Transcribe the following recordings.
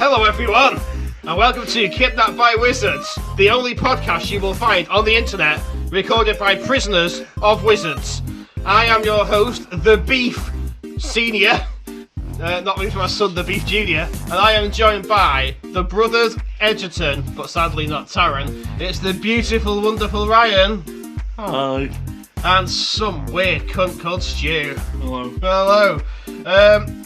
Hello everyone, and welcome to Kidnapped by Wizards, the only podcast you will find on the internet recorded by prisoners of wizards. I am your host, the Beef Senior, not with my son, the Beef Junior, and I am joined by the brothers Edgerton, but sadly not Taran. It's the beautiful, wonderful Ryan. Hi. And some weird cunt called Stu. Hello. Hello.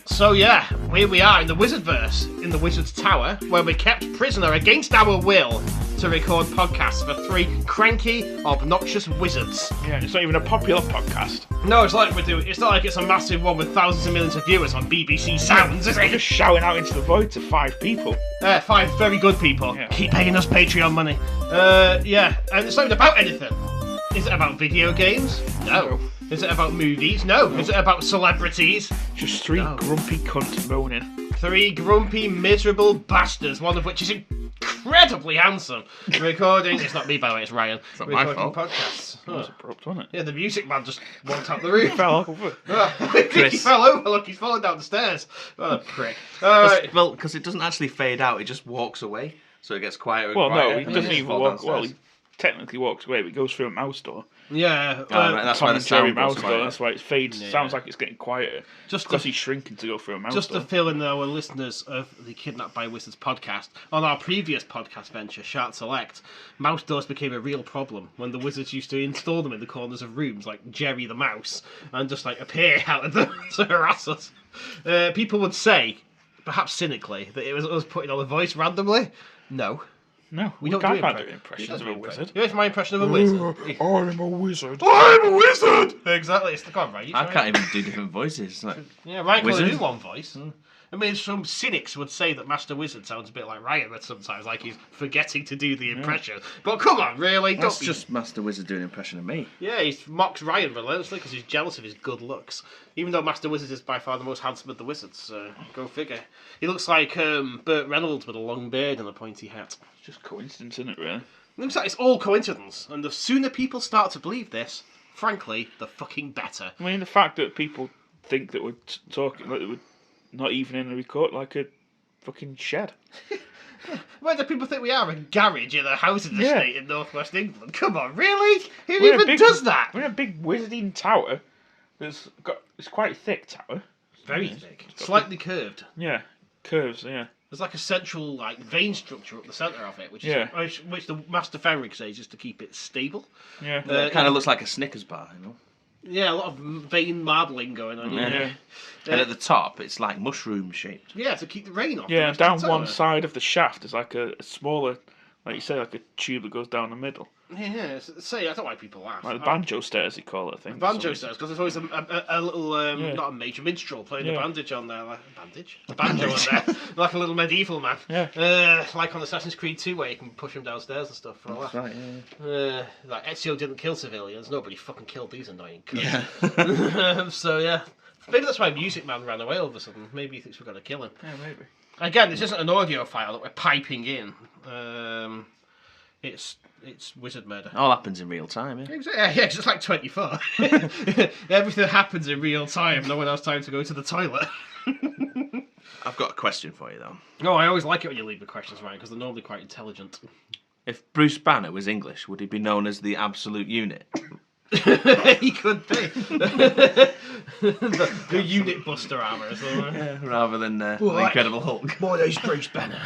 So yeah, here we are in the Wizardverse, in the Wizard's Tower, where we're kept prisoner against our will to record podcasts for three cranky, obnoxious wizards. Yeah, it's not even a popular podcast. No, it's like it's not like it's a massive one with thousands of millions of viewers on BBC Sounds, is We're it? just shouting out into the void to 5 people. Five very good people. Yeah. Keep paying us Patreon money. Yeah, and it's not even about anything. Is it about video games? No. Is it about movies? No. Is it about celebrities? Just 3 grumpy cunts moaning. 3 grumpy, miserable bastards, one of which is incredibly handsome. Recording. It's not me, by the way, it's Ryan. It's not my recording fault. Podcasts. That was abrupt, wasn't it? Yeah, the music man just walked out the room. Fell over. He fell over. Look, he's falling down the stairs. What a prick. Alright. Well, because it doesn't actually fade out, it just walks away, so it gets quieter and Well, quieter. no, he and doesn't then even falls walk. downstairs. Well, he technically walks away, but he goes through a mouse door. Yeah. Right, that's Tom why the and Jerry sound mouse goes door. quiet. That's why it fades. Yeah. Sounds like it's getting quieter. Just because to- he's shrinking to go through a mouse Just door. to fill in our listeners of the Kidnapped by Wizards podcast, on our previous podcast venture, Shart Select, mouse doors became a real problem when the wizards used to install them in the corners of rooms, like Jerry the Mouse, and just like appear out of them to harass us. People would say, perhaps cynically, that it was us putting on a voice randomly. No. No, We we don't can't do do He impressions does of do a wizard. Here's my impression of a wizard. I'm a wizard. I'm a wizard! Exactly, it's the con, right? You I try can't even do different voices. Like, Yeah, Ryan can only Wizard? do one voice. I mean, some cynics would say that Master Wizard sounds a bit like Ryan, but sometimes like he's forgetting to do the impression. But come on, really? that's Don't be... just Master Wizard doing an impression of me. Yeah, he mocks Ryan relentlessly because he's jealous of his good looks. Even though Master Wizard is by far the most handsome of the wizards. Go figure. He looks like Burt Reynolds with a long beard and a pointy hat. It's just coincidence, isn't it, really? Looks like it's all coincidence. And the sooner people start to believe this, frankly, the fucking better. I mean, the fact that people think that we're talking, like, that we're not even in a record, like a fucking shed. Where do people think we are? A garage in a housing Yeah. estate in northwest England? Come on, really? Who We're in a even big- does that? We're in a big wizarding tower. It's quite a thick tower. Very thick. Slightly curved. Yeah, curves. Yeah, There's like a central like vein structure up the centre of it, which is Yeah. which the Master Fenric says just to keep it stable. yeah. It kind of looks like a Snickers bar, you know. Yeah, a lot of vein marbling going on. Yeah. And at the top, it's like mushroom shaped. Yeah, to keep the rain off. Yeah, the and rest of down the one tower. side of the shaft is like a smaller, like you say, like a tube that goes down the middle. Yeah, say I don't know why people laugh. Like the banjo stairs, they call it, I think. Banjo Something. stairs, because there's always a little, Yeah. not a major minstrel playing Yeah. the bandage on there. Like, a banjo on there. Like a little medieval man. Yeah. Like on Assassin's Creed 2 where you can push him downstairs and stuff for a laugh. Right, yeah. Like Ezio didn't kill civilians, nobody fucking killed these annoying cunts. Yeah. So yeah. Maybe that's why Music Man ran away all of a sudden. Maybe he thinks we're going to kill him. Yeah, maybe. Again, this isn't an audio file that we're piping in. It's wizard murder. All happens in real time, yeah. Yeah, it's just like 24. Everything happens in real time. No one has time to go to the toilet. I've got a question for you, though. No, I always like it when you leave the questions, Ryan, because they're normally quite intelligent. If Bruce Banner was English, would he be known as the Absolute Unit? He could be. the unit buster armour. Rather than the Well, Incredible Hulk. My name's Bruce Banner.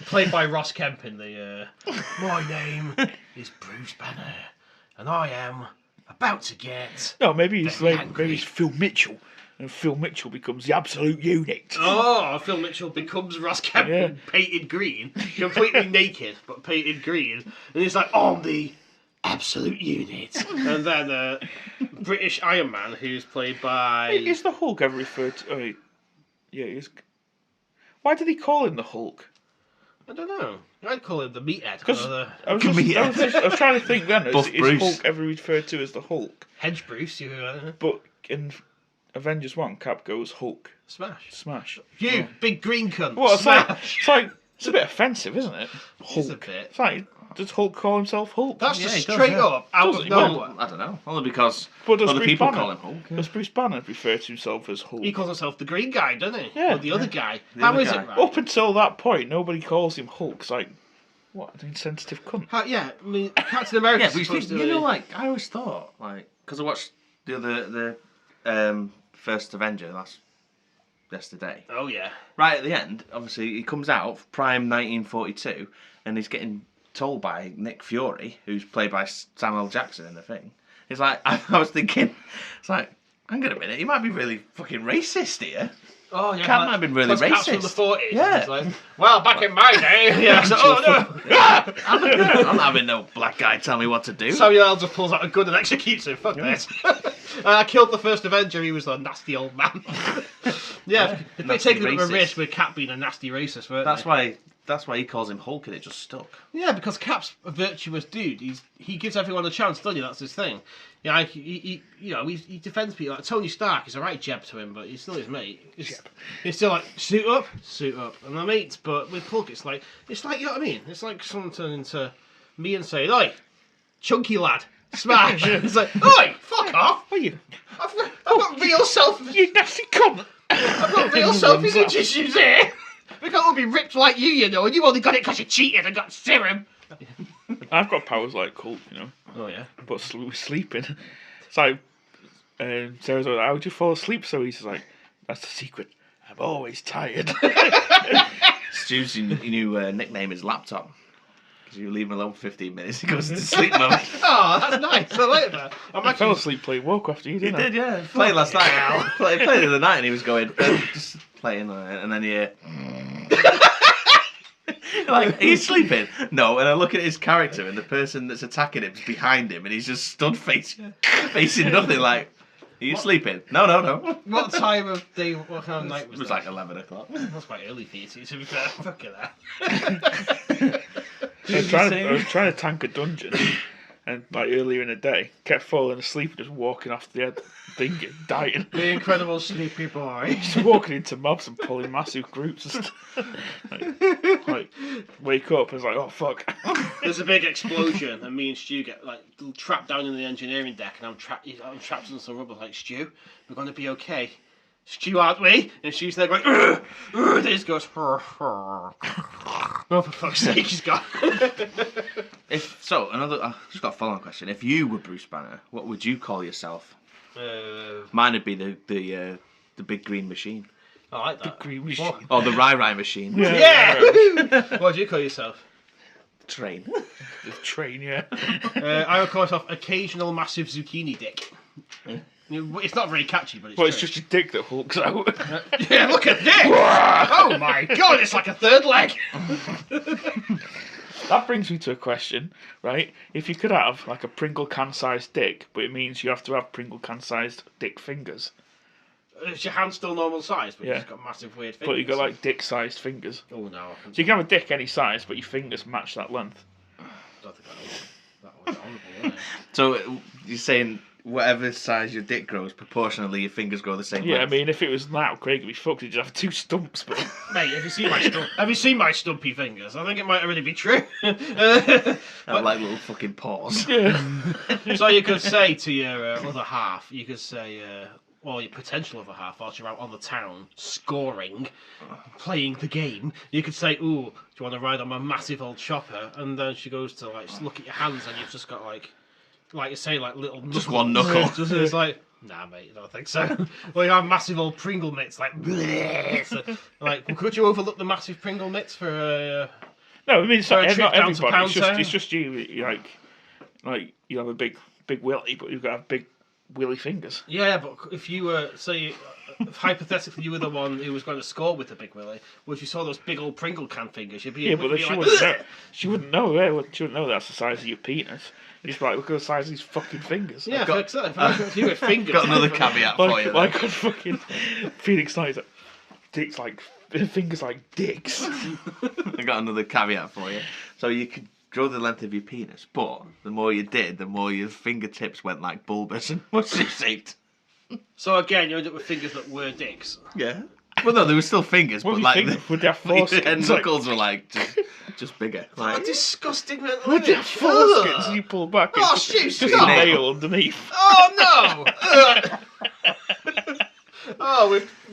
Played by Ross Kemp in the... My name is Bruce Banner, and I am about to get... No, maybe he's Very like angry. maybe he's Phil Mitchell, and Phil Mitchell becomes the absolute unit. Oh, Phil Mitchell becomes Ross Kemp Yeah. painted green, completely naked, but painted green, and he's like, I'm the absolute unit. And then British Iron Man, who's played by... Is the Hulk ever referred to? Oh, yeah, he's. Why did he call him the Hulk? I don't know. I'd call him the meathead. Because Or the I was trying to think then. Buff Is Bruce. Hulk ever referred to as the Hulk? Hedge Bruce, you But in Avengers 1, Cap goes Hulk smash. smash. You, big green cunt, Well, smash. it's a bit offensive, isn't it? It's a Hulk. bit. It's like Does Hulk call himself Hulk? That's Yeah, just he does, straight yeah. up out of Doesn't he? nowhere. I don't know. Only because But does other Bruce people Banner, call him Hulk. Yeah. Does Bruce Banner refer to himself as Hulk? He calls himself the green guy, doesn't he? Yeah. Or the other guy. The How other is guy. it, right? Up until that point, nobody calls him Hulk. It's like, what an insensitive cunt. Yeah, I mean, Captain America. Yeah, but you know, like I always thought, like, because I watched the first Avenger yesterday. Oh yeah. Right at the end, obviously, he comes out prime 1942, and he's getting told by Nick Fury, who's played by Samuel Jackson in the thing. It's like I was thinking, it's like, hang on a minute, he might be really fucking racist here. Oh yeah. Cap might have been really Cap's from racist. the 40s. Yeah. It's like, well, back in my day. Yeah. So, oh no. I'm not having no black guy tell me what to do. Samuel L. just pulls out a gun and executes him. Fuck this. I killed the first Avenger. He was a nasty old man. Yeah, if they'd taken a bit of a racist. risk with Cap being a nasty racist, weren't they? That's why he calls him Hulk, and it just stuck. Yeah, because Cap's a virtuous dude. He gives everyone a chance, doesn't he? That's his thing. Yeah, he defends people. Like Tony Stark is a right jeb to him, but he's still his mate. He's still like suit up, and they're mates. But with Hulk, it's like you know what I mean. It's like someone turning to me and saying, "Oi, chunky lad, smash!" It's like, "Oi, fuck off! What are you? I've got real self. You nasty cunt! I've got real self-image issues here. We can't all be ripped like you know, and you only got it because you cheated and got serum." I've got powers like Hulk, you know, Oh yeah. but sleeping. It's like, Sarah's like, how would you fall asleep so easy? He's like, that's the secret. I'm always tired. Stu's new nickname is Laptop. Because you leave him alone for 15 minutes, he goes into sleep mode. Oh, that's nice. I like that. I fell asleep playing Warcraft, you He didn't I? did, yeah. Played last night. Played the other night, and he was going, just playing, and then you like, are you sleeping? No, and I look at his character, and the person that's attacking him's behind him, and he's just stood facing nothing, like, are you sleeping? No. What time of day, what kind of night It was was that? like 11 o'clock. That's quite early for you, to be fair. Fuck that. I was trying to tank a dungeon, and like earlier in the day, kept falling asleep and just walking off the edge, thinking, dying. The incredible sleepy boy. Just walking into mobs and pulling massive groups and stuff. Like, wake up and it's like, oh fuck. There's a big explosion, and me and Stu get like trapped down in the engineering deck, and I'm trapped in some rubble. Like, Stu, we're gonna be okay. Stu, aren't we? And Stu's there going, this goes, oh, for fuck's sake, he's gone. I've just got a follow-on question. If you were Bruce Banner, what would you call yourself? Mine would be the big green machine. I like that. Green machine. Or the Rai machine. Yeah! What do you call yourself? Train. The train, yeah. I would call myself Occasional Massive Zucchini Dick. It's not very catchy, but it's Well, it's true. just your dick that hulks out. Yeah, look at this! Oh my god, it's like a third leg! That brings me to a question, right? If you could have like a Pringle can-sized dick, but it means you have to have Pringle can-sized dick fingers. Is your hand still normal size, but Yeah. you've got massive weird fingers? But you got like dick-sized fingers. Oh no. So you can have a dick any size, but your fingers match that length. I don't think that was honourable, wasn't it? So you're saying whatever size your dick grows, proportionally your fingers grow the same Yeah, length? I mean, if it was that, Craig would be fucked. He'd just have two stumps. But Mate, have you seen my stumpy fingers? I think it might already be true. I like little fucking paws. yeah. So you could say to your other half, you could say, well, your potential other half, whilst you're out on the town scoring, playing the game, you could say, ooh, do you want to ride on my massive old chopper? And then she goes to like look at your hands, and you've just got like you say, like little knuckles. Just one knuckle. It's like, nah, mate, I don't think so. Well, you have massive old Pringle mitts, like, bleh. So, like, could you overlook the massive Pringle mitts for No, I mean, it's For a not, trip not down to everybody. Pound It's just you. Like you have a big willy, but you've got to have big willy fingers. Yeah, but if you were, say, if hypothetically you were the one who was going to score with the big willy, well, if you saw those big old Pringle can fingers, you'd be Yeah, but then you'd she be wouldn't know. like, She wouldn't know. Yeah, she wouldn't know that's the size of your penis. It's like, look at the size of these fucking fingers. yeah, if I got you with fingers. Got another caveat for you. Like on fucking Phoenix Nights, dicks like fingers like dicks. I got another caveat for you. So you could grow the length of your penis, but the more you did, the more your fingertips went like bulbous and mushroom shaped. So again, you end up with fingers that were dicks. Yeah. Well, no, there were still fingers, What but do you like think? Would they have your foreskins? knuckles were like just Just bigger. What a Like, disgusting little With the image. foreskin, Ugh. you pull back. Oh, It's shoot, just a stop. nail underneath. Oh no! Oh,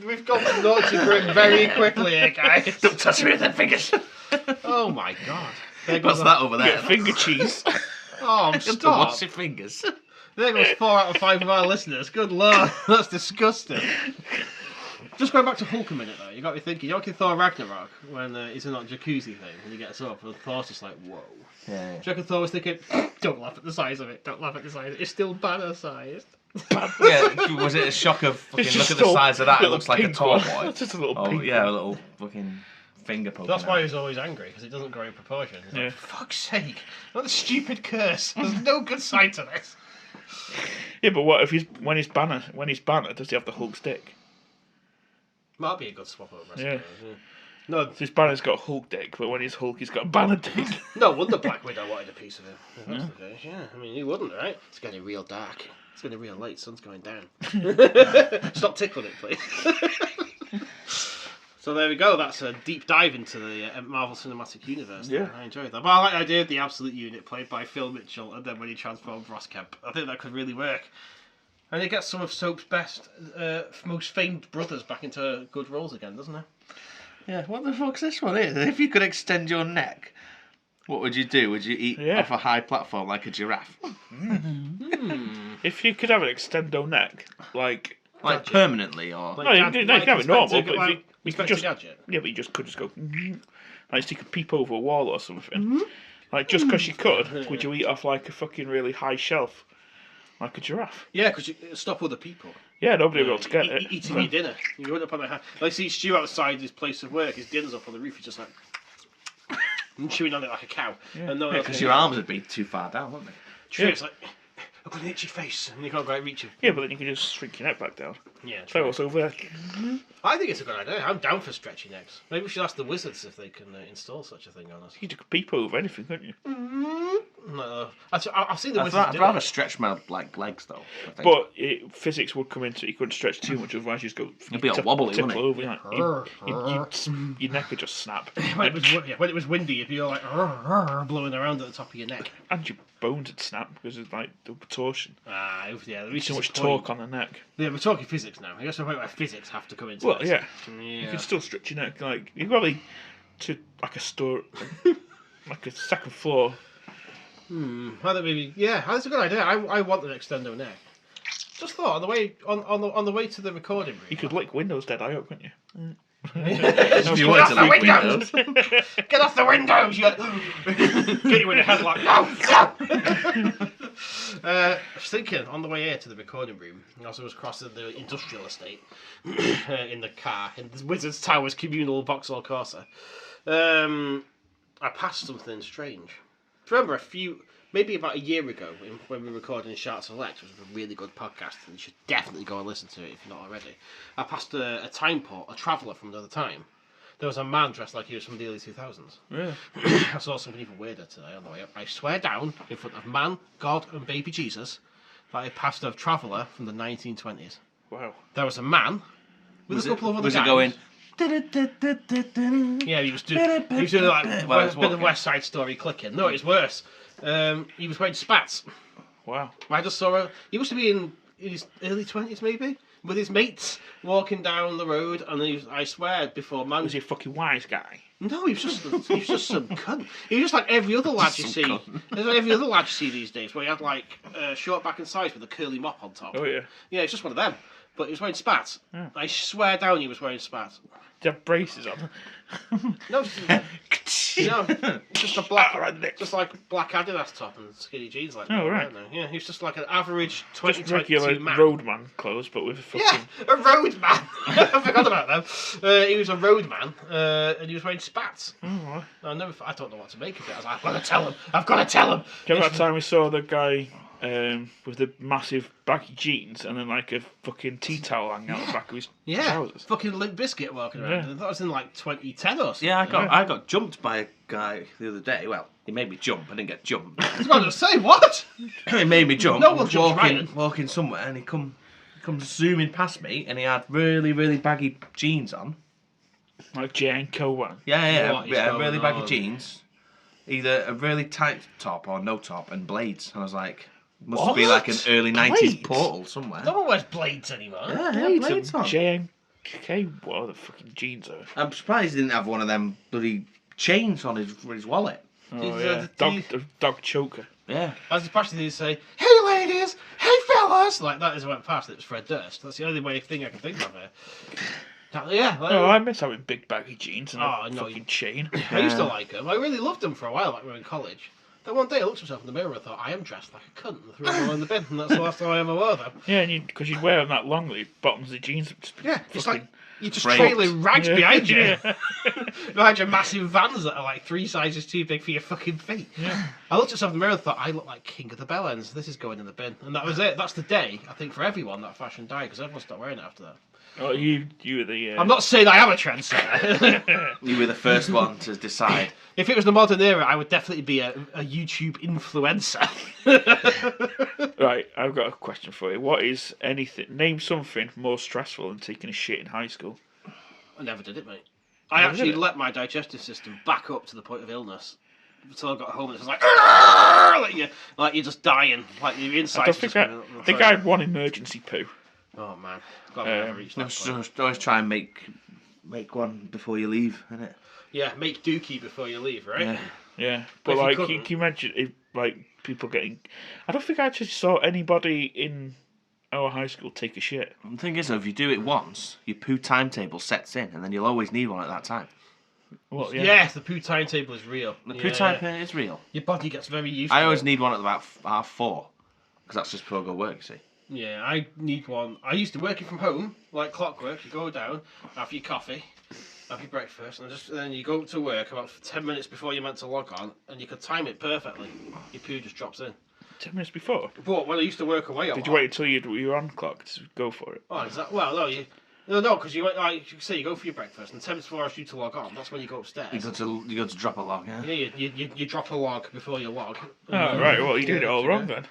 we've gone from naughty grim very quickly here, guys. don't touch me with them fingers. Oh my god. There What's goes that over there? Get finger cheese. Oh, Don't stop. wash your fingers. There goes 4 out of 5 of our listeners. Good lord, that's disgusting. Just going back to Hulk a minute though, you got me thinking. You know, in Thor Ragnarok when he's in that jacuzzi thing and he gets up and Thor's just like, whoa. Yeah. Do you reckon Thor was thinking, don't laugh at the size of it, don't laugh at the size of it, it's still banner sized. Yeah, was it a shock of fucking It's look just at the a size of that? It little looks like a pink toy one. boy. It's just a little Oh pink yeah, a one. little fucking finger poking. That's out. why he's always angry, because it doesn't grow in proportion. He's Yeah. like, fuck's sake, what a stupid curse. There's no good side to this. Yeah, but what if when he's banner, does he have the Hulk stick? Might be a good swap over, I Yeah. suppose. Yeah. No, So his banner's got Hulk dick, but when he's Hulk, he's got a banner dick. no wonder Black Widow wanted a piece of him. If that's the case, yeah. I mean, he wouldn't, right? It's getting real dark. It's getting real late. Sun's going down. Stop tickling it, please. So there we go. That's a deep dive into the Marvel Cinematic Universe. Yeah. I enjoyed that. But I like the idea of the Absolute Unit played by Phil Mitchell, and then when he transformed Ross Kemp, I think that could really work. And it gets some of Soap's best, most famed brothers back into good roles again, doesn't it? Yeah, what the fuck's this one is? If you could extend your neck, what would you do? Would you eat off a high platform like a giraffe? If you could have an extendo neck, like permanently, or Like no, you can have it normal, Inspector- but like if you could Inspector just Gadget. yeah, but you just could just go like so you could peep over a wall or something. Like just because you could, would you eat off like a fucking really high shelf, like a giraffe? Yeah, because you stop other people. Yeah, nobody will be able to get it. Eating your dinner. You go up on the hand. Like, see Stu outside his place of work, his dinner's up on the roof, he's just like and chewing on it like a cow. And no one else because can your eat it. arms would be too far down, wouldn't they? True, Yeah. it's like, I've got an itchy face, and you can't quite reach him. Yeah, but then you can just shrink your neck back down. Yeah, So true. what's over there? I think it's a good idea. I'm down for stretchy necks. Maybe we should ask the wizards if they can install such a thing on us. You could peep over anything, couldn't you? No, I've seen the wizards I'd do rather it. stretch my legs though. I think. But physics would come into it. You couldn't stretch too much, otherwise you just go. It'd be all wobbly, tip wouldn't it? over. Like, your neck would just snap, When it was windy, you'd be all like blowing around at the top of your neck. and your bones would snap because of like the torsion. Yeah, there is Too much a point. torque on the neck. Yeah, we're talking physics now. I guess the point where physics have to come into Well, this. yeah, Yeah. you can still stretch your neck. Like you probably to like a store, like a second floor. I think maybe that's a good idea. I want an extendo neck. Just thought on the way on the way to the recording room. You could lick Windows dead eye up, couldn't you? if you Get wanted off to the leak windows! windows. Get off the windows! Get you in the headlock. No! I was thinking on the way here to the recording room, as I was crossing the industrial estate in the car in the Wizards Towers communal Vauxhall Corsa, I passed something strange. Do you remember maybe about a year ago when we were recording Sharp Select, which was a really good podcast, and you should definitely go and listen to it if you're not already. I passed a time port, a traveller from another time. There was a man dressed like he was from the early 2000s. Yeah. I saw something even weirder today on the way up. I swear down, in front of man, God, and baby Jesus, that I passed a traveller from the 1920s. Wow. There was a man with a couple of other Was guys. it going? Yeah, he was doing like Well, it's a bit of walking. West Side Story clicking. No, it's worse. He was wearing spats. Wow. I just saw he must be in his early 20s maybe, with his mates walking down the road, and I swear before man. Was he a fucking wise guy? No, he was just some cunt. He was just like every other lad you see. There's like every other lad you see these days, where he had like short back and sides with a curly mop on top. Oh yeah. Yeah, it's just one of them. But he was wearing spats. I swear down he was wearing spats. Did he have braces on? No, just a black, just like black Adidas top and skinny jeans like that. Oh, right. Yeah, he was just like an average Just 2022 regular man. roadman clothes, but with a fucking. Yeah, a road man. I forgot about them. He was a road man, and he was wearing spats. Oh, I don't know what to make of it. I was like, I've got to tell him. I've got to tell him. do you remember that time we saw the guy with the massive baggy jeans and then like a fucking tea towel hanging out the back of his Yeah, trousers? fucking Limp Bizkit walking around. Yeah. That was in like 2010 or something. Yeah, I got jumped by a guy the other day. Well, he made me jump. I didn't get jumped. I was going to say, what? He made me jump. No I one was jumps Ryan. walking somewhere, and he comes zooming past me, and he had really, really baggy jeans on. Like J&Co one. Yeah, What is yeah, going really baggy on? jeans. either a really tight top or no top and blades. And I was like, must What? be like an early 90s Blades? portal somewhere. No one wears blades anymore. Yeah, Blades on. and JMK, what the fucking jeans are? I'm surprised he didn't have one of them bloody chains on his wallet. Oh, yeah. Dog choker. Yeah. As the pastor did say, "Hey ladies, hey fellas," like that as I went past. It was Fred Durst. That's the only thing I can think of here. Yeah. Like, Oh, I miss having big baggy jeans and Oh, a no, fucking chain. I used to like them. I really loved them for a while, like we were in college. Then one day I looked at myself in the mirror and thought, I am dressed like a cunt, and threw them all in the bin, and that's the last time I ever wore them. Yeah, and because you'd wear them that long, the bottoms of the jeans would just be It's like you're just framed. trailing rags behind you. Yeah. Behind your massive vans that are like 3 sizes too big for your fucking feet. Yeah. I looked at myself in the mirror and thought, I look like King of the Bellends. This is going in the bin. And that was it. That's the day, I think, for everyone that fashion died, because everyone stopped wearing it after that. Oh, you were the... I'm not saying I am a trendsetter. You were the first one to decide. If it was the modern era, I would definitely be a YouTube influencer. Right, I've got a question for you. What is name something more stressful than taking a shit in high school? I never did it, mate. I Never actually did it? let my digestive system back up to the point of illness until I got home and it was like, "Argh!" like you're just dying, like your insides. I think I had one emergency poo. Oh man, glad we never reached that point. Always try and make one before you leave, innit? Yeah, make dookie before you leave, right? Yeah. Yeah, But but if you like, couldn't- can you imagine if like people getting? I don't think I actually saw anybody in our high school take a shit. The thing is, though, if you do it once, your poo timetable sets in, and then you'll always need one at that time. Well, Yes, the poo timetable is real. The poo timetable is real. Your body gets very used to I always it. need one at about 4:30, because that's just before I go work, you see. Yeah, I need one. I used to working from home, like clockwork. You go down, have your coffee, have your breakfast, and then you go to work about 10 minutes before you're meant to log on, and you could time it perfectly. Your poo just drops in. 10 minutes before. But when I used to work away a Did lot, you wait until you were on clock to go for it? Oh, is that, well, no, because you went, like you say, you go for your breakfast, and 10 minutes before I due to log on, that's when you go upstairs. You go to drop a log, yeah? Yeah, you drop a log before you log. Oh, right, well, you did it all wrong then.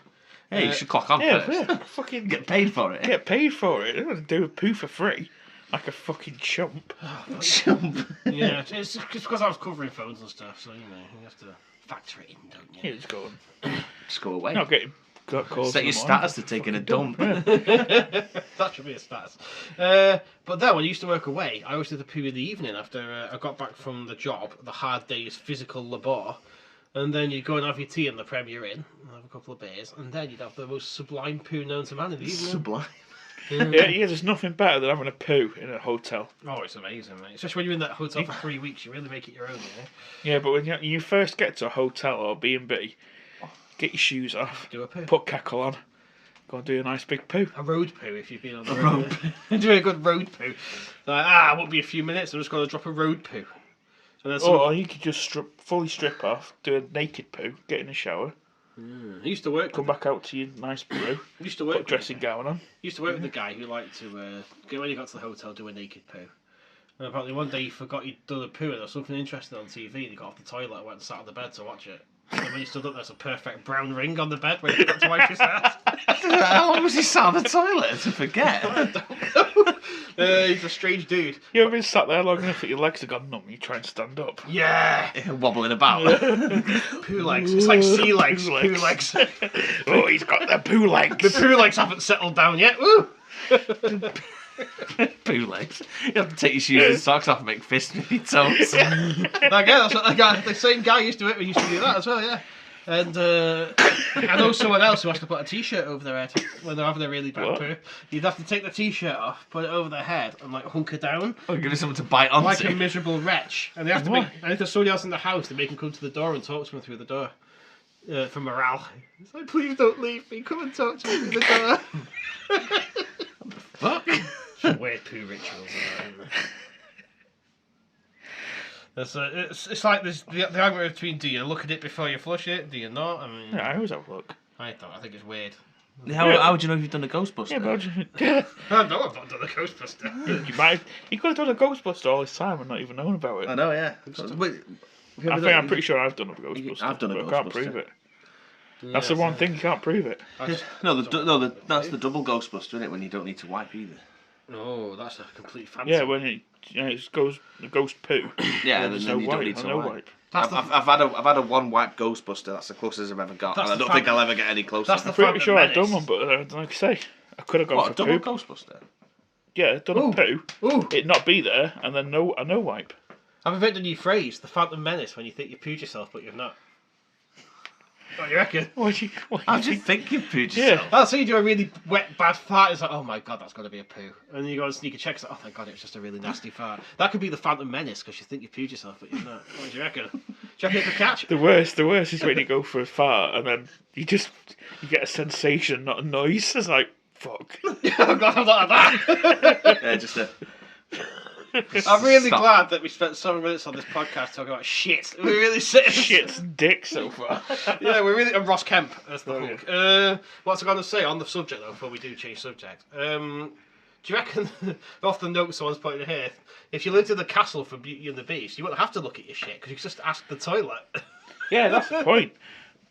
Hey, you should clock on Yeah, first. yeah, fucking Get paid for it. get paid for it. They don't do a poo for free. Like a fucking chump. Jump. Yeah, it's because I was covering phones and stuff, so, you have to factor it in, don't you? Yeah, just go Just go away. not getting got calls. Set in your the morning. status to taking a dump. That should be a status. But then when I used to work away, I always did the poo in the evening after I got back from the job, the hard day's physical labour. And then you'd go and have your tea in the Premier Inn, and have a couple of beers, and then you'd have the most sublime poo known to man in the evening. Sublime. Yeah, there's nothing better than having a poo in a hotel. Oh, it's amazing, mate. Especially when you're in that hotel for 3 weeks, you really make it your own, you know? Yeah, but when you first get to a hotel or B&B, get your shoes off, Do a poo. put cackle on, go and do a nice big poo. A road poo if you've been on the road. Do a good road poo. Like, it won't be a few minutes, I'm just going to drop a road poo. So then Or you could just fully strip off, do a naked poo, get in the shower, I used to work. come back out to your nice poo, Used to put work. dressing gown on. Used to work with a guy who liked to when he got to the hotel do a naked poo. And apparently one day he forgot he'd done a poo and there was something interesting on TV and he got off the toilet and went and sat on the bed to watch it. And when he stood up, there's a perfect brown ring on the bed where he forgot to wipe his ass. How long was he sat on the toilet to forget? He's a strange dude. You ever been sat there long enough that your legs have gone numb and you try and stand up? Yeah, Wobbling about. poo legs. It's like sea legs. Poo Poo legs. legs. Oh, he's got the poo legs. The poo legs haven't settled down yet. Woo! Poo legs. You have to take your shoes and socks off and make fists with your toes. Like, yeah, that's what the same guy used to do that as well, yeah. And I know someone else who has to put a t-shirt over their head when they're having a really bad What? poo. You'd have to take the t-shirt off, put it over their head, and like hunker down Oh, give it something to bite onto. like a miserable wretch. And they have to What? make. And if there's somebody else in the house, they make him come to the door and talk to him through the door for morale. It's like, please don't leave me. Come and talk to me through the door. Fuck. Weird poo rituals. It's like this the argument between do you look at it before you flush it, do you not? I mean, Yeah, I always have a look. I think it's weird. How would you know if you've done a Ghostbuster? Yeah, but I know I've not done a Ghostbuster. you could have done a Ghostbuster all this time and not even known about it. I know, yeah. Wait, I'm pretty sure I've done a Ghostbuster. I've done a but I can't Ghostbuster. prove it. That's the one thing you can't prove it. That's the double Ghostbuster, isn't it? When you don't need to wipe either. Oh, that's a complete fancy. Yeah, when it goes the ghost poo. Yeah, there's then no you don't wipe. need to no wipe. wipe. I've had a one wipe Ghostbuster. That's the closest I've ever got, and I don't think I'll ever get any closer. That's the I'm pretty Phantom sure I've done Menace. one, but like I say, I could have gone What, a for double poo. Ghostbuster? Yeah, done Ooh. a poo. Ooh. It not be there, and then a no wipe. I've invented a new phrase, the Phantom Menace, when you think you pooed yourself, but you've not. What do you reckon? I just think you've pooed Yeah. yourself. Oh, so you do a really wet, bad fart, it's like, oh my god, that's got to be a poo. And then you go and sneak a check, it's like, oh thank god, it was just a really nasty fart. That could be the Phantom Menace, because you think you pooed yourself, but you've not. What do you reckon? Do you reckon it could catch? The worst is when you go for a fart and then you get a sensation, not a noise. It's like, fuck. Oh god, I'm not like that. Yeah, just a... I'm really Stop. glad that we spent 7 minutes on this podcast talking about shit. We're really sitting. Shit's dick so far. Yeah, we're really. And Ross Kemp as the Oh, Hulk. What's I going to say on the subject though? Before we do change subject, do you reckon? Off the note someone's putting here, if you lived in the castle from Beauty and the Beast, you wouldn't have to look at your shit because you could just ask the toilet. Yeah, that's the point.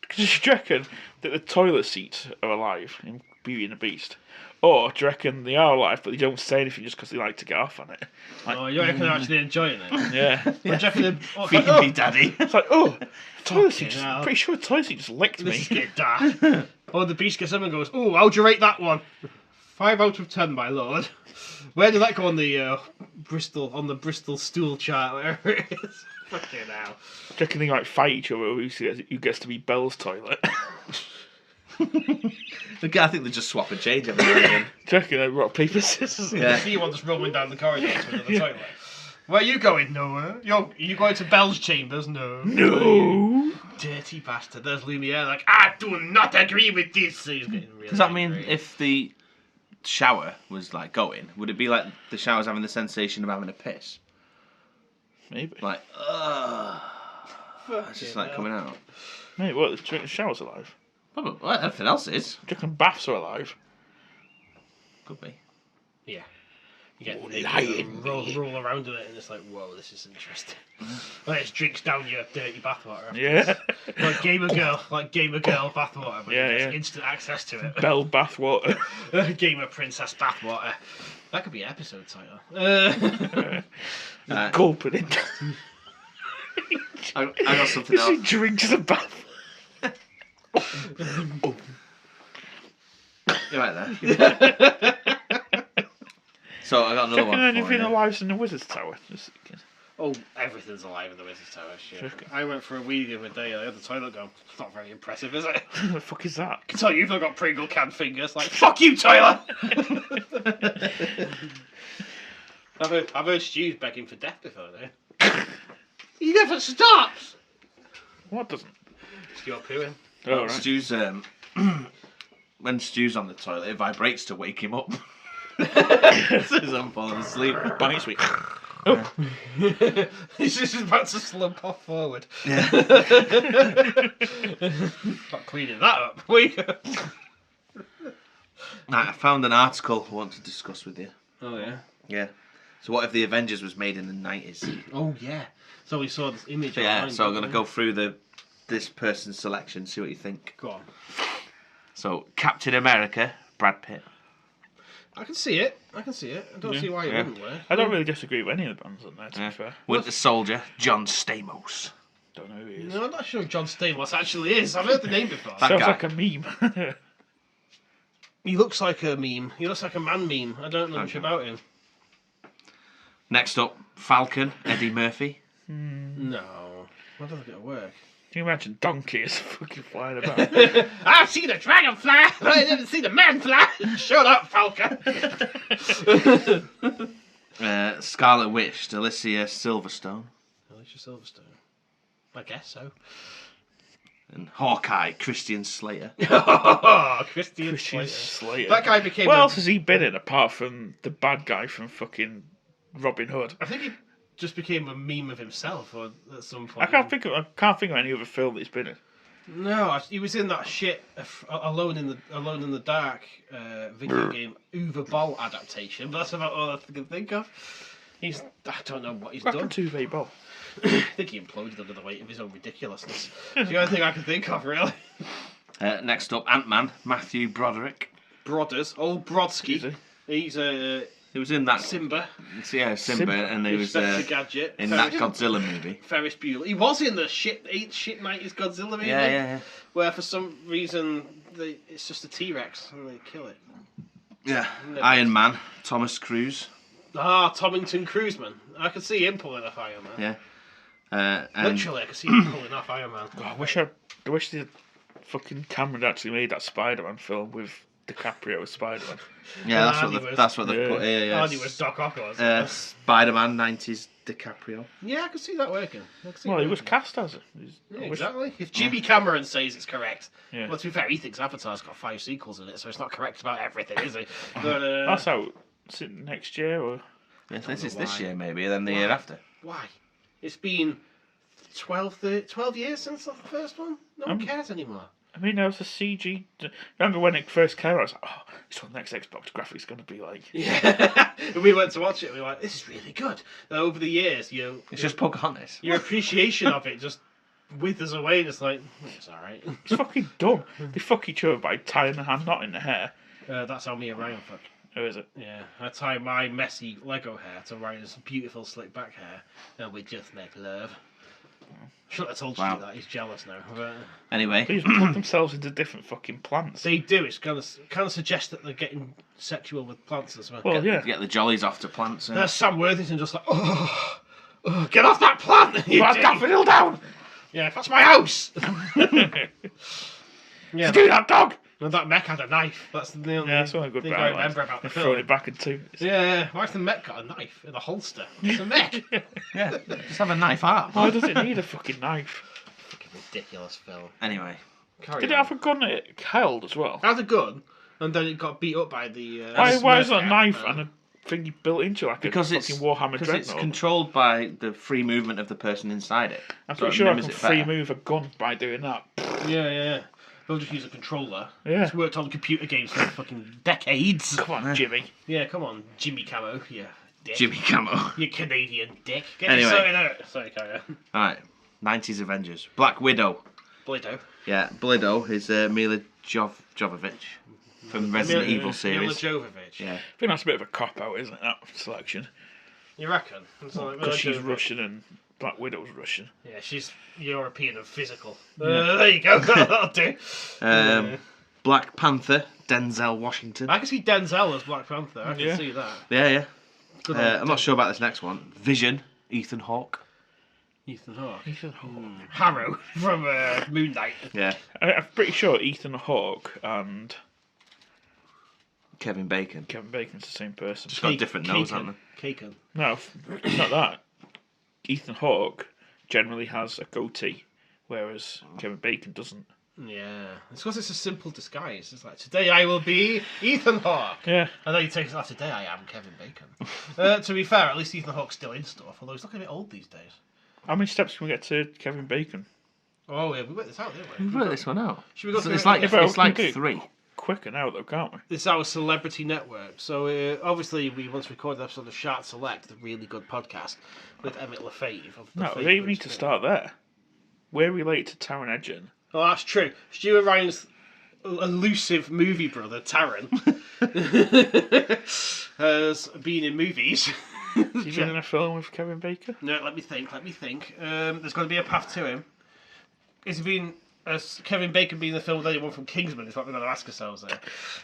Because you reckon that the toilet seats are alive in Beauty and the Beast? Or do you reckon they are alive but they don't say anything just because they like to get off on it? Like, Oh, you reckon they're actually enjoying it? yeah. Or do you reckon they're- oh, it's Feed like, me, daddy. It's like, oh, toilet seat Fucking hell. pretty sure the toilet seat just licked me. This is getting dark. Or the Beast gets up and goes, "Oh, how'd you rate that one?" 5 out of 10, my lord. Where did that go on the Bristol stool chart, whatever it is? Fucking hell. Do you reckon they like fight each other who gets to be Belle's toilet? I think they just swap and change every now and again. Do you reckon rock, paper, scissors? Yeah. See you one just rolling down the corridor to another toilet. Where are you going, Noah? Are you going to Bell's chambers? No. No. Dirty bastard. There's Lumiere like, I do not agree with this. He's getting really Does that mean angry. if the shower was like going, would it be like the shower's having the sensation of having a piss? Maybe. Like, it's just like coming out. Maybe. What? Do you reckon the shower's alive? Probably. Well, everything else is. Do you reckon baths are alive? Could be. Yeah. You get Oh, naked lying and roll around in it, and it's like, whoa, this is interesting. Like it drinks down your dirty bathwater. Yeah. Like Gamer Girl bathwater, but Yeah, you get yeah. instant access to it. Belle bathwater. Gamer Princess bathwater. That could be an episode title. Gulping it. I got something She else. drinks the bath. You're right there. So I got Do you another reckon one. anything For you. alive's in the Wizard's Tower? Just, Oh, everything's alive in the Wizard's Tower. Shit. Sure. I went for a wee the other day. I had the toilet go. It's not very impressive, is it? what the fuck is that? I can tell you've not got Pringle can fingers. Like, fuck you, toilet! I've heard Stu's begging for death before, though. He never stops! What doesn't? Stu up pooing. Oh, right. Stu's when Stu's on the toilet, it vibrates to wake him up. So he's on falling asleep. Bites me. He's just about to slump off forward. Yeah. Not cleaning that up. We. Right, I found an article I want to discuss with you. Oh yeah. Yeah. So what if the Avengers was made in the 90s? Oh yeah. So we saw this image. So, yeah, online, so I'm going to didn't go through this person's selection, see what you think. we? Go on. So, Captain America, Brad Pitt. I can see it. I don't see why it Yeah. wouldn't work. I don't really disagree with any of the bands on there, to be fair. Winter Soldier, John Stamos. Don't know who he is. No, I'm not sure if John Stamos actually is. I've heard the name before. That Sounds guy. like a meme. He looks like a meme. He looks like a man meme. I don't know much Okay. about him. Next up, Falcon, Eddie Murphy. No. I don't think it'll work. Can you imagine Donkey is fucking flying about? I've seen a dragonfly, but I didn't see the man fly. Shut up, Falcon. Scarlet Witch, Alicia Silverstone. Alicia Silverstone. I guess so. And Hawkeye, Christian Slater. Christian Christian Slater. Slater. That guy became. What a- else has he been in apart from the bad guy from fucking Robin Hood? I think he just became a meme of himself, or at some point. I can't think of any other film that he's been in. No, he was in that shit Alone in the Dark video game Uwe Boll adaptation, but that's about all I can think of. I don't know what he's Back done. to Ball. I think he imploded under the weight of his own ridiculousness. It's the only thing I can think of, really. Next up, Ant-Man, Matthew Broderick. Brothers, old Brodsky. Is he? He's He He was in that. Simba. Yeah, Simba, and he was Inspector Gadget. in that Godzilla movie. Ferris Bueller. He was in the shit 90s Godzilla movie. Yeah. Where for some reason it's just a T-Rex and they kill it. Yeah. Iron Man, Thomas Cruise. Ah, Tomington Cruiseman. I could see him pulling off Iron Man. Yeah. And Literally, I could see him pulling off Iron Man. I wish the fucking Cameron actually made that Spider-Man film with DiCaprio as Spider-Man. yeah, And that's what they put here. Yeah. Andy was Doc Ock, wasn't it? Spider-Man 90s DiCaprio. Yeah, I could see that working. Well, he was cast as it. Yeah, exactly. If Jimmy Cameron says it's correct. Yeah. Well, to be fair, he thinks Avatar's got 5 sequels in it, so it's not correct about everything, is he? But, That's out. Is it next year or? Yeah, this is why. this year maybe, and then the year after. Why? It's been 12 years since the first one. No one cares anymore. I mean, there was a CG. Remember when it first came out? I was like, "Oh, this one next Xbox graphics going to be like." Yeah, we went to watch it. We were like, "This is really good." And over the years, It's just Pocahontas. your appreciation of it just withers away. And it's like, it's all right. It's fucking dumb. They fuck each other by tying a hand knot in the hair. That's how me and Ryan fuck. Or is it? Yeah, I tie my messy Lego hair to Ryan's beautiful slick back hair, and we just make love. Shouldn't have told you that. He's jealous now. But Anyway. They just plug themselves into different fucking plants. they do. It's kind of suggest that they're getting sexual with plants as well. Well, yeah. Get the jollies off to plants. Sam Worthington just like, get off that plant! You Put that dick." daffodil down! Yeah, that's my house. Yeah, Do that, dog! and that mech had a knife. That's the only Yeah, that's one good thing bit I I remember like. about the They've thrown film. it back into. Yeah, why's the mech got a knife in a holster? It's a mech. Yeah. Just have a knife arm. Why does it need a fucking knife? Fucking ridiculous film. Anyway. Did it have a gun that it held as well? It had a gun, and then it got beat up by the. Why is Smurf that a knife cat. and a thing you built into like Because a it's fucking Warhammer because it's Dreadnought? controlled by the free movement of the person inside it. I'm So pretty it sure I mimics can it free better. move a gun by doing that. Yeah. They'll just use a controller. Yeah. It's worked on computer games for fucking decades. Come on, Jimmy. Yeah, come on, Jimmy Camo, you dick. Jimmy Camo. You Canadian dick. Get Anyway. sorted out. Sorry, carry on. Alright. 90s Avengers. Black Widow. Blido. Yeah, Blido is Mila Jovovich from Resident Evil series. Mila Jovovich. Yeah. I think that's a bit of a cop out, isn't it? That selection. You reckon? It's like Mila Because she's Jovovich. Russian and Black Widow's Russian. Yeah, she's European and physical. There you go. That'll do. Black Panther, Denzel Washington. I can see Denzel as Black Panther. I can Yeah. see that. Yeah. Good old I'm not sure about this next one. Vision, Ethan Hawke. Ethan Hawke. Ethan Hawke. Harrow from Moon Knight. Yeah. I'm pretty sure Ethan Hawke and Kevin Bacon. Kevin Bacon's the same person. Just got a different nose, haven't Kaken. No, it's not that. Ethan Hawke generally has a goatee, whereas Kevin Bacon doesn't. Yeah, it's because it's a simple disguise. It's like, today I will be Ethan Hawke. Yeah. And then you take it like, today I am Kevin Bacon. To be fair, at least Ethan Hawke's still in stuff, although he's looking a bit old these days. How many steps can we get to Kevin Bacon? Oh, yeah, we worked this out, didn't we? We worked this one out. Should we go through It's it like, again? Yeah, it's like we can do it 3. Quicker now, though, can't we? It's our celebrity network. So obviously we once recorded an episode of Shart Select, the really good podcast with Emmett Lefebvre. Of the No, Fake they even need Groups. to start there. We're related to Taron Egerton. Oh, that's true. Stu and Ryan's elusive movie brother, Taron, has been in movies. Has he been in a film with Kevin Bacon? No, let me think. There's got to be a path to him. Has he been... Has Kevin Bacon been in the film with anyone from Kingsman is what we're going to ask ourselves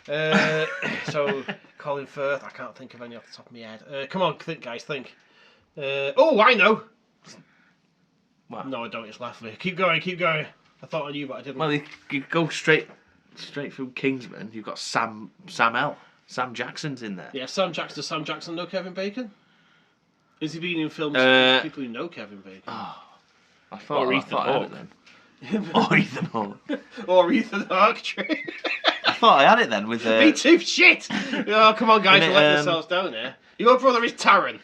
there. So, Colin Firth, I can't think of any off the top of my head. Come on, think, guys, think. Oh, I know! What? No, I don't, it's laughing. Keep going. I thought I knew, but I didn't. Well, you go straight through Kingsman. You've got Sam L. Sam Jackson's in there. Yeah, Sam Jackson. Does Sam Jackson know Kevin Bacon? Has he been in films with people who know Kevin Bacon? I thought Or I Ethan thought I had Hawke. it then. Or Ethan Hawke. Or Ethan Hawke, true. I thought I had it then with. Me too, shit! Oh, come on, guys, And we're it, letting ourselves down here. Your brother is Taron.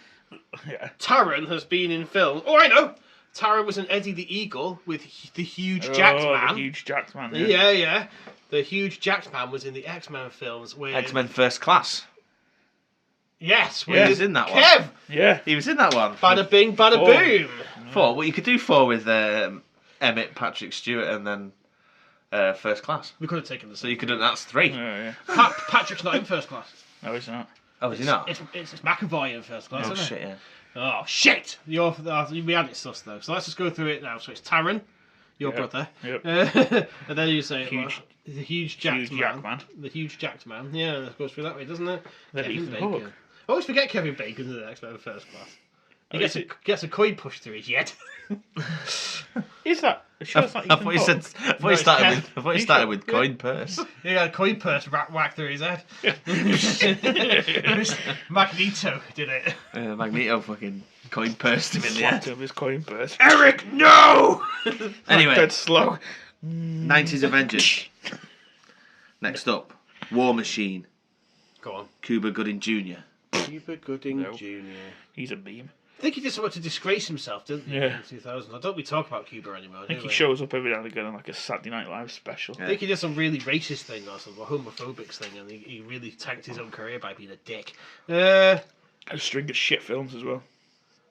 Yeah. Taron has been in films. Oh, I know! Taron was in Eddie the Eagle with the huge Jax Oh, Man. the huge Jax Man. Yeah. The huge Jax Man was in the X-Men films with... X-Men First Class. Yes, He with was in that one. Kev! Yeah. He was in that one. Bada bing, bada Oh. boom! 4. Well, you could do 4 with Emmett, Patrick Stewart, and then First Class. We could have taken the So you could have. That's 3. Yeah. Patrick's not in First Class. No, he's not. Oh, is he not? It's McAvoy in first class, Oh, isn't shit, it? yeah. Oh, shit! We had it sus, though. So let's just go through it now. So it's Taron, your brother. Yep. And then you say, the huge jacked man. The huge jacked man. Yeah, that goes through that way, doesn't it? Then Kevin Ethan Bacon. Hawke. I always forget Kevin Bacon's in the X-Men First Class. He Oh, gets a coin pushed through his head. Is that? Sure, it's not I Ethan thought you Hawke? said. I thought you started with Yeah. coin purse. He got a coin purse whacked through his head. Magneto did it. Magneto fucking coin pursed him in the Slapped head. him his coin purse. Eric, no! Anyway, Dead slow. 90s Avengers. Next up, War Machine. Go on. Cuba Gooding Jr. Cuba Gooding No. Jr. He's a meme. I think he just wanted to disgrace himself, didn't he? Yeah. In 2000. I don't we talk about Cuba anymore. I think he shows up every now and again in like a Saturday Night Live special. I think he did some really racist thing or some homophobic thing, and he really tanked his own career by being a dick. A string of shit films as well.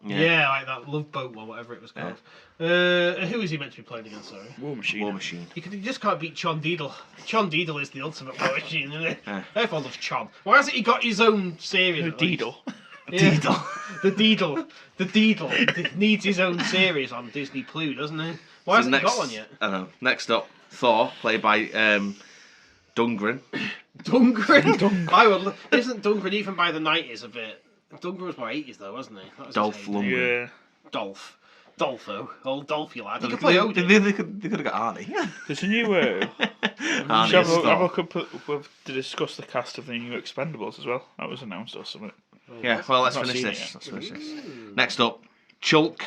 Yeah, like that Love Boat one, whatever it was called. Who is he meant to be playing against? Sorry. War Machine. War Machine. You just can't beat Chon Deedle. Chon Deedle is the ultimate war machine, isn't it? Yeah. Everyone loves Chon. Why hasn't he got his own series? at least? Deedle. Yeah. Deedle. The Deedle. He needs his own series on Disney Plus, doesn't he? Why hasn't he got one yet? I know. Next up, Thor, played by Dungren. Dungren? Isn't Dungren even by the 90s a bit? Dungren was by 80s though, wasn't he? That was Dolph his heyday. Lundgren. Yeah. Dolpho. Old Dolphy lad. He They could play Odin. could have got Arnie. There's a new. Arnie Shall as have Thor. a couple to discuss the cast of the new Expendables as well. That was announced or something. Yeah, well, let's I've not finish seen it this. yet. Let's finish this. Next up, Chulk,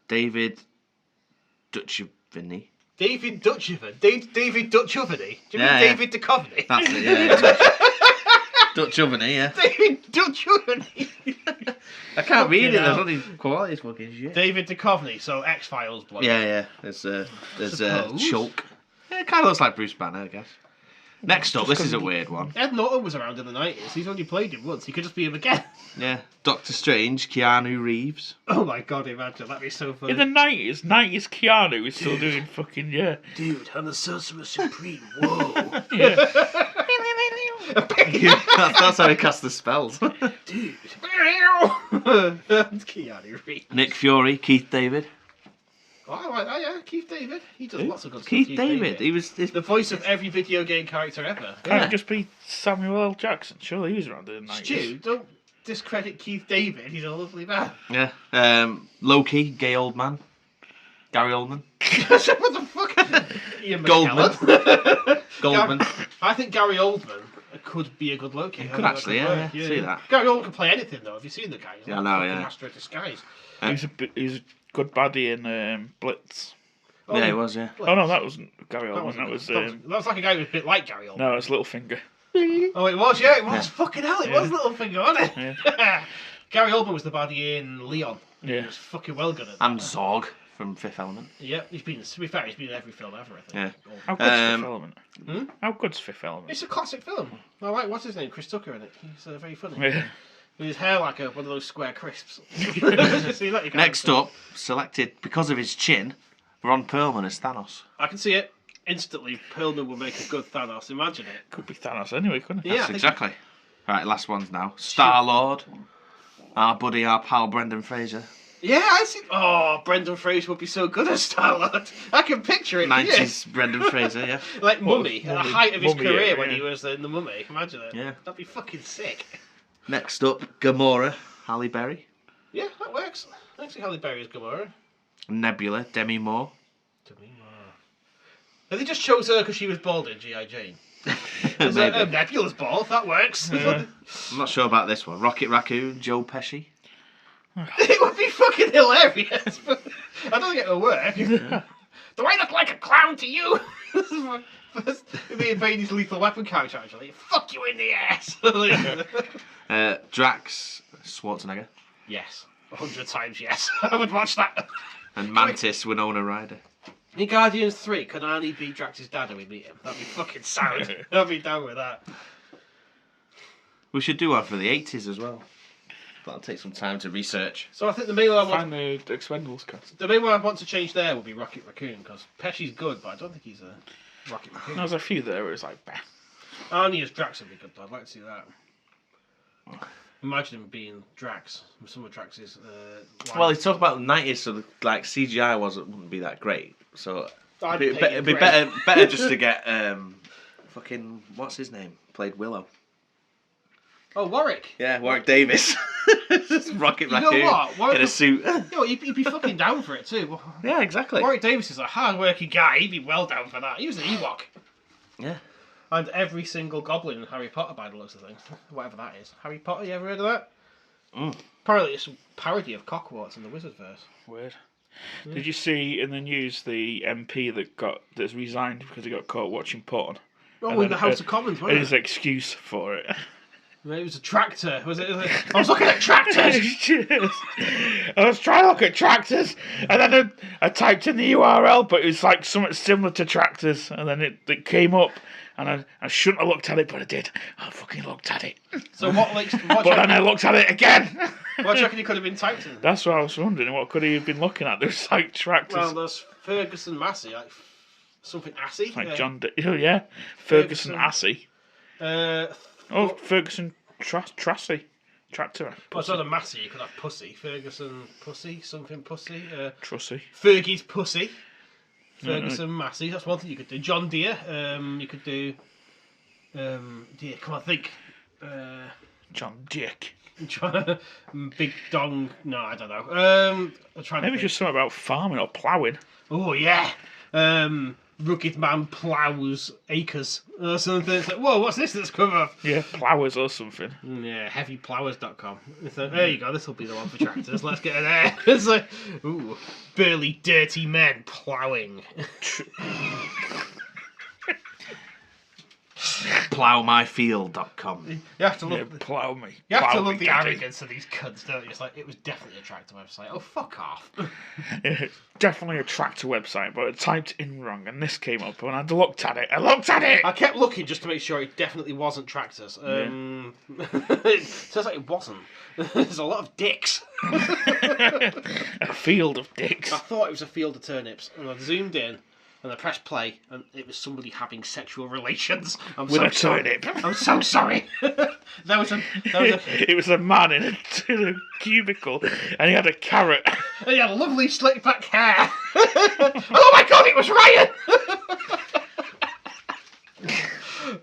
David Duchovny. David Duchovny? David Duchovny? Do you Yeah, mean yeah. David Duchovny? That's it, yeah. Duchovny, yeah. David Duchovny. I can't read it, Fucking there's hell. only quality fucking shit. David Duchovny, so X-Files bloke. Yeah. There's Suppose. Chulk. Yeah, it kind of looks like Bruce Banner, I guess. Next up, this is a weird one. Ed Norton was around in the 90s. He's only played him once. He could just be him again. Yeah, Doctor Strange, Keanu Reeves. Oh my god, imagine. That'd be so funny. In the 90s Keanu is still doing fucking, yeah. Dude, I'm the Sorcerer Supreme. Whoa. That's how he casts the spells. Dude. Keanu Reeves. Nick Fury, Keith David. Oh, I like that, yeah. Keith David. He does lots of good stuff. Keith David. He was the voice of every video game character ever. Can't it just be Samuel L. Jackson? Surely he was around in the 90s. Stu, don't discredit Keith David. He's a lovely man. Yeah. Loki, Gay Oldman. Gary Oldman. What the fuck? Ian Goldman. McKellen. Goldman. I think Gary Oldman could be a good Loki. Could actually, yeah. See that. Gary Oldman can play anything though. Have you seen the guy? He's Yeah, like I know, fucking yeah. Master of Disguise. He's a good baddie in Blitz. Oh, Yeah, he was, yeah. Oh no, that wasn't Gary That Oldman. that was like a guy who was a bit like Gary Oldman. No, it's Littlefinger. Oh, it was, yeah, it was. Yeah. Fucking hell, it Yeah. was Littlefinger, wasn't it? Yeah. Gary Oldman was the baddie in Leon. He Yeah. was fucking well good at that. And Zorg from Fifth Element. Yeah, to be fair, he's been in every film ever, I think. Yeah. How good's Um, Fifth Element? Hmm? How good's Fifth Element? It's a classic film. I like, what's his name? Chris Tucker in it. He's very funny. Yeah. With his hair like one of those square crisps. See that? You can't Next see. up, selected because of his chin, Ron Perlman as Thanos. I can see it. Instantly, Perlman will make a good Thanos. Imagine it. Could be Thanos anyway, couldn't it? Yeah. I That's think- exactly. Right, last ones now. Star-Lord. Our buddy, our pal Brendan Fraser. Yeah, I see. Oh, Brendan Fraser would be so good as Star-Lord. I can picture it. 90s Brendan Fraser, yeah. Like Mummy, at the Mummy- height of his Mummy, career yeah, when yeah. he was in the Mummy. Imagine it. Yeah. That'd be fucking sick. Next up, Gamora, Halle Berry. Yeah, that works. Actually, Halle Berry is Gamora. Nebula, Demi Moore. And they just chose her because she was bald in G.I. Jane. Maybe. Nebula's bald, that works. Yeah. I'm not sure about this one. Rocket Raccoon, Joe Pesci. It would be fucking hilarious, but I don't think it'll work. Do I look like a clown to you? This is my first. They invade his Lethal Weapon character, actually. Fuck you in the ass! Drax, Schwarzenegger. Yes. 100 times yes. I would watch that. And Mantis, Winona Ryder. In Guardians 3, can Arnie be Drax's dad and we meet him? That'd be fucking sound. I'd be down with that. We should do one for the 80s as well. That'll take some time to research. So I think the main one I want, Find the Expendables cast. the main one I want to change there would be Rocket Raccoon, because Pesci's good, but I don't think he's a Rocket Raccoon. There's a few there where it's like, bah. Arnie as Drax would be good, though. I'd like to see that. Imagine him being Drax. Some of Drax's. Well, he's talking about the 90s, so like CGI wouldn't be that great. So I'd it'd be better just to get fucking what's his name played Willow. Oh, Warwick. Yeah, Warwick Davis. Just rocket You know what? Warwick in a suit. He'd be fucking down for it too. Yeah, exactly. Warwick Davis is a hard-working guy. He'd be well down for that. He was an Ewok. Yeah. And every single goblin in Harry Potter, by the looks of things. Whatever that is. Harry Potter, you ever heard of that? Apparently it's a parody of Cockwarts in the Wizardverse. Weird. Yeah. Did you see in the news the MP that's resigned because he got caught watching porn? Oh, in the House of Commons, wasn't it? His excuse for it. It was a tractor. Was it? I was looking at tractors! I was trying to look at tractors, and then I typed in the URL, but it was like something similar to tractors, and then it came up, and I shouldn't have looked at it, but I did. I fucking looked at it. So what but then I looked at it again. What do you reckon he could have been typed in? That's what I was wondering. What could he have been looking at? There's like tractors. Well, there's Ferguson Massey, like something Assy. Like John oh yeah. Ferguson Assy. Ferguson Trassy. Tractor. Well, it's not a Massey, you could have Pussy. Ferguson Pussy, something Pussy. Trussy. Fergie's Pussy. Ferguson Massey, that's one thing you could do. John Deere, you could do... Deere, come on, think. John Dick. Big Dong, no, I don't know. Maybe just something about farming or ploughing. Oh, yeah. Rugged Man Ploughs Acres or something. It's like, whoa, what's this that's come up? Yeah, ploughers or something. Yeah, heavyplowers.com. It's like, there you go, this will be the one for tractors. Let's get it there. It's like, ooh, burly, dirty men ploughing. Plowmyfield.com. You have to look. Plough me. You have to look the arrogance of these cunts, don't you? It's like, it was definitely a tractor website. Oh, fuck off. Yeah, definitely a tractor website, but I typed in wrong and this came up and I looked at it. I kept looking just to make sure it definitely wasn't tractors. It says like it wasn't. There's a lot of dicks. A field of dicks. I thought it was a field of turnips, and I zoomed in. And I pressed play, and it was somebody having sexual relations. With a turnip. I'm so sorry. It was a man in a cubicle, and he had a carrot. And he had lovely slick back hair. Oh my god, it was Ryan!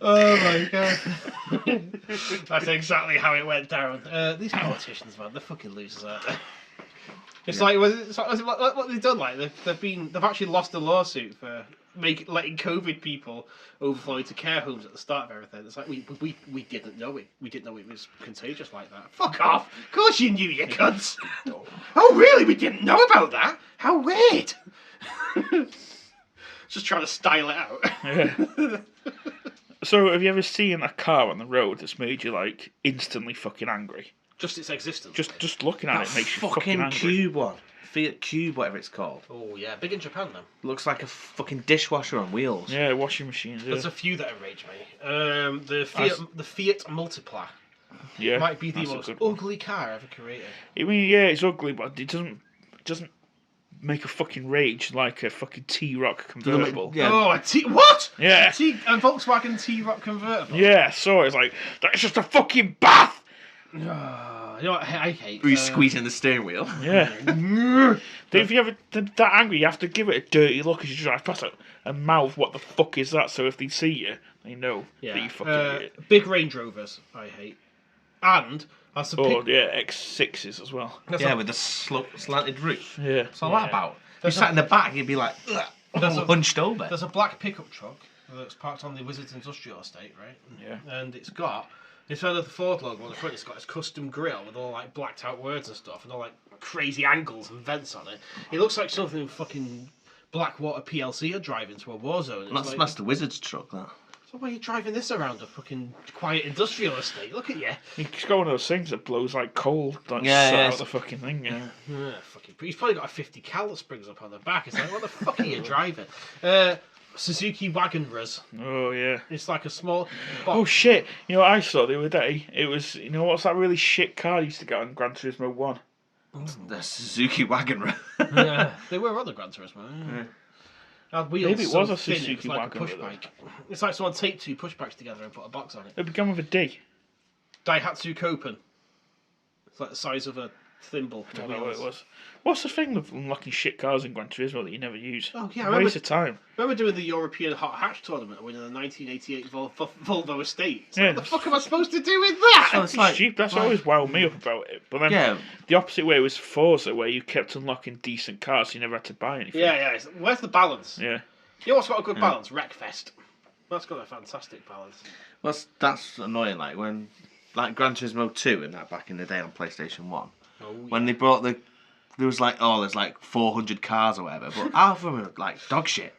Oh my god. That's exactly how it went down. These politicians, man, they're fucking losers, aren't they? It's like what they've done. Like they've actually lost a lawsuit for letting COVID people overflow into care homes at the start of everything. It's like we didn't know it. We didn't know it was contagious like that. Fuck off! Of course you knew, you cunts. Oh really? We didn't know about that? How weird. Just trying to style it out. Yeah. So have you ever seen a car on the road that's made you like instantly fucking angry? Just its existence. Just looking at it makes you fucking angry. Cube one. Fiat Cube, whatever it's called. Oh yeah, big in Japan then. Looks like a fucking dishwasher on wheels. Yeah, washing machines. There's a few that enrage me. The Fiat Multipla. Yeah, might be the most ugly car ever created. I mean, yeah, it's ugly, but it doesn't make a fucking rage like a fucking T-Rock convertible. Yeah. Oh, what? Yeah. A Volkswagen T-Rock convertible. Yeah, so it's like that's just a fucking bath. You know what I hate? Where you squeezing the steering wheel. Yeah. If you ever that angry, you have to give it a dirty look as you drive past it and mouth, "What the fuck is that?" So if they see you, they know that you fucking idiot. Big Range Rovers, I hate. And X6s as well. With the slanted roof. Yeah. What's all that about? If you sat in the back, you'd be like hunched over. There's a black pickup truck that's parked on the Wizards Industrial Estate, right? Yeah. And instead of the Ford logo on the front, it's got its custom grille with all like blacked out words and stuff, and all like crazy angles and vents on it. It looks like something fucking Blackwater PLC are driving to a war zone. That's the Wizard's truck, that. So why are you driving this around a fucking quiet industrial estate? Look at you. He's got one of those things that blows like coal. Out the fucking thing. Yeah. Fucking. He's probably got a 50 cal that springs up on the back. It's like, what the fuck are you driving? Suzuki Wagoners. Oh yeah. It's like a small. Oh shit! You know what I saw the other day? It was what's that really shit car I used to get on Gran Turismo 1? The Suzuki Wagoner. Yeah, they were on the Gran Turismo. Yeah. Maybe it was a Suzuki like Wagoner. A push bike. It's like someone taped two push bikes together and put a box on it. It began with a D. Daihatsu Copen. It's like the size of a thimble. I don't know what it was. What's the thing with unlocking shit cars in Gran Turismo that you never use? Oh yeah, Waste of time. I remember doing the European Hot Hatch tournament, winning the 1988 Volvo Estate. Yeah. What the fuck am I supposed to do with that? So it's like, Cheap. That's always wound me up about it. But then the opposite way was Forza, where you kept unlocking decent cars, so you never had to buy anything. Yeah. Where's the balance? Yeah. You know what's got a good balance? Wreckfest. That's got a fantastic balance. well, that's annoying. Like when, like Gran Turismo 2 and that back in the day on PlayStation 1. Oh, When they brought there was like, there's like 400 cars or whatever, but half of them are like dog shit.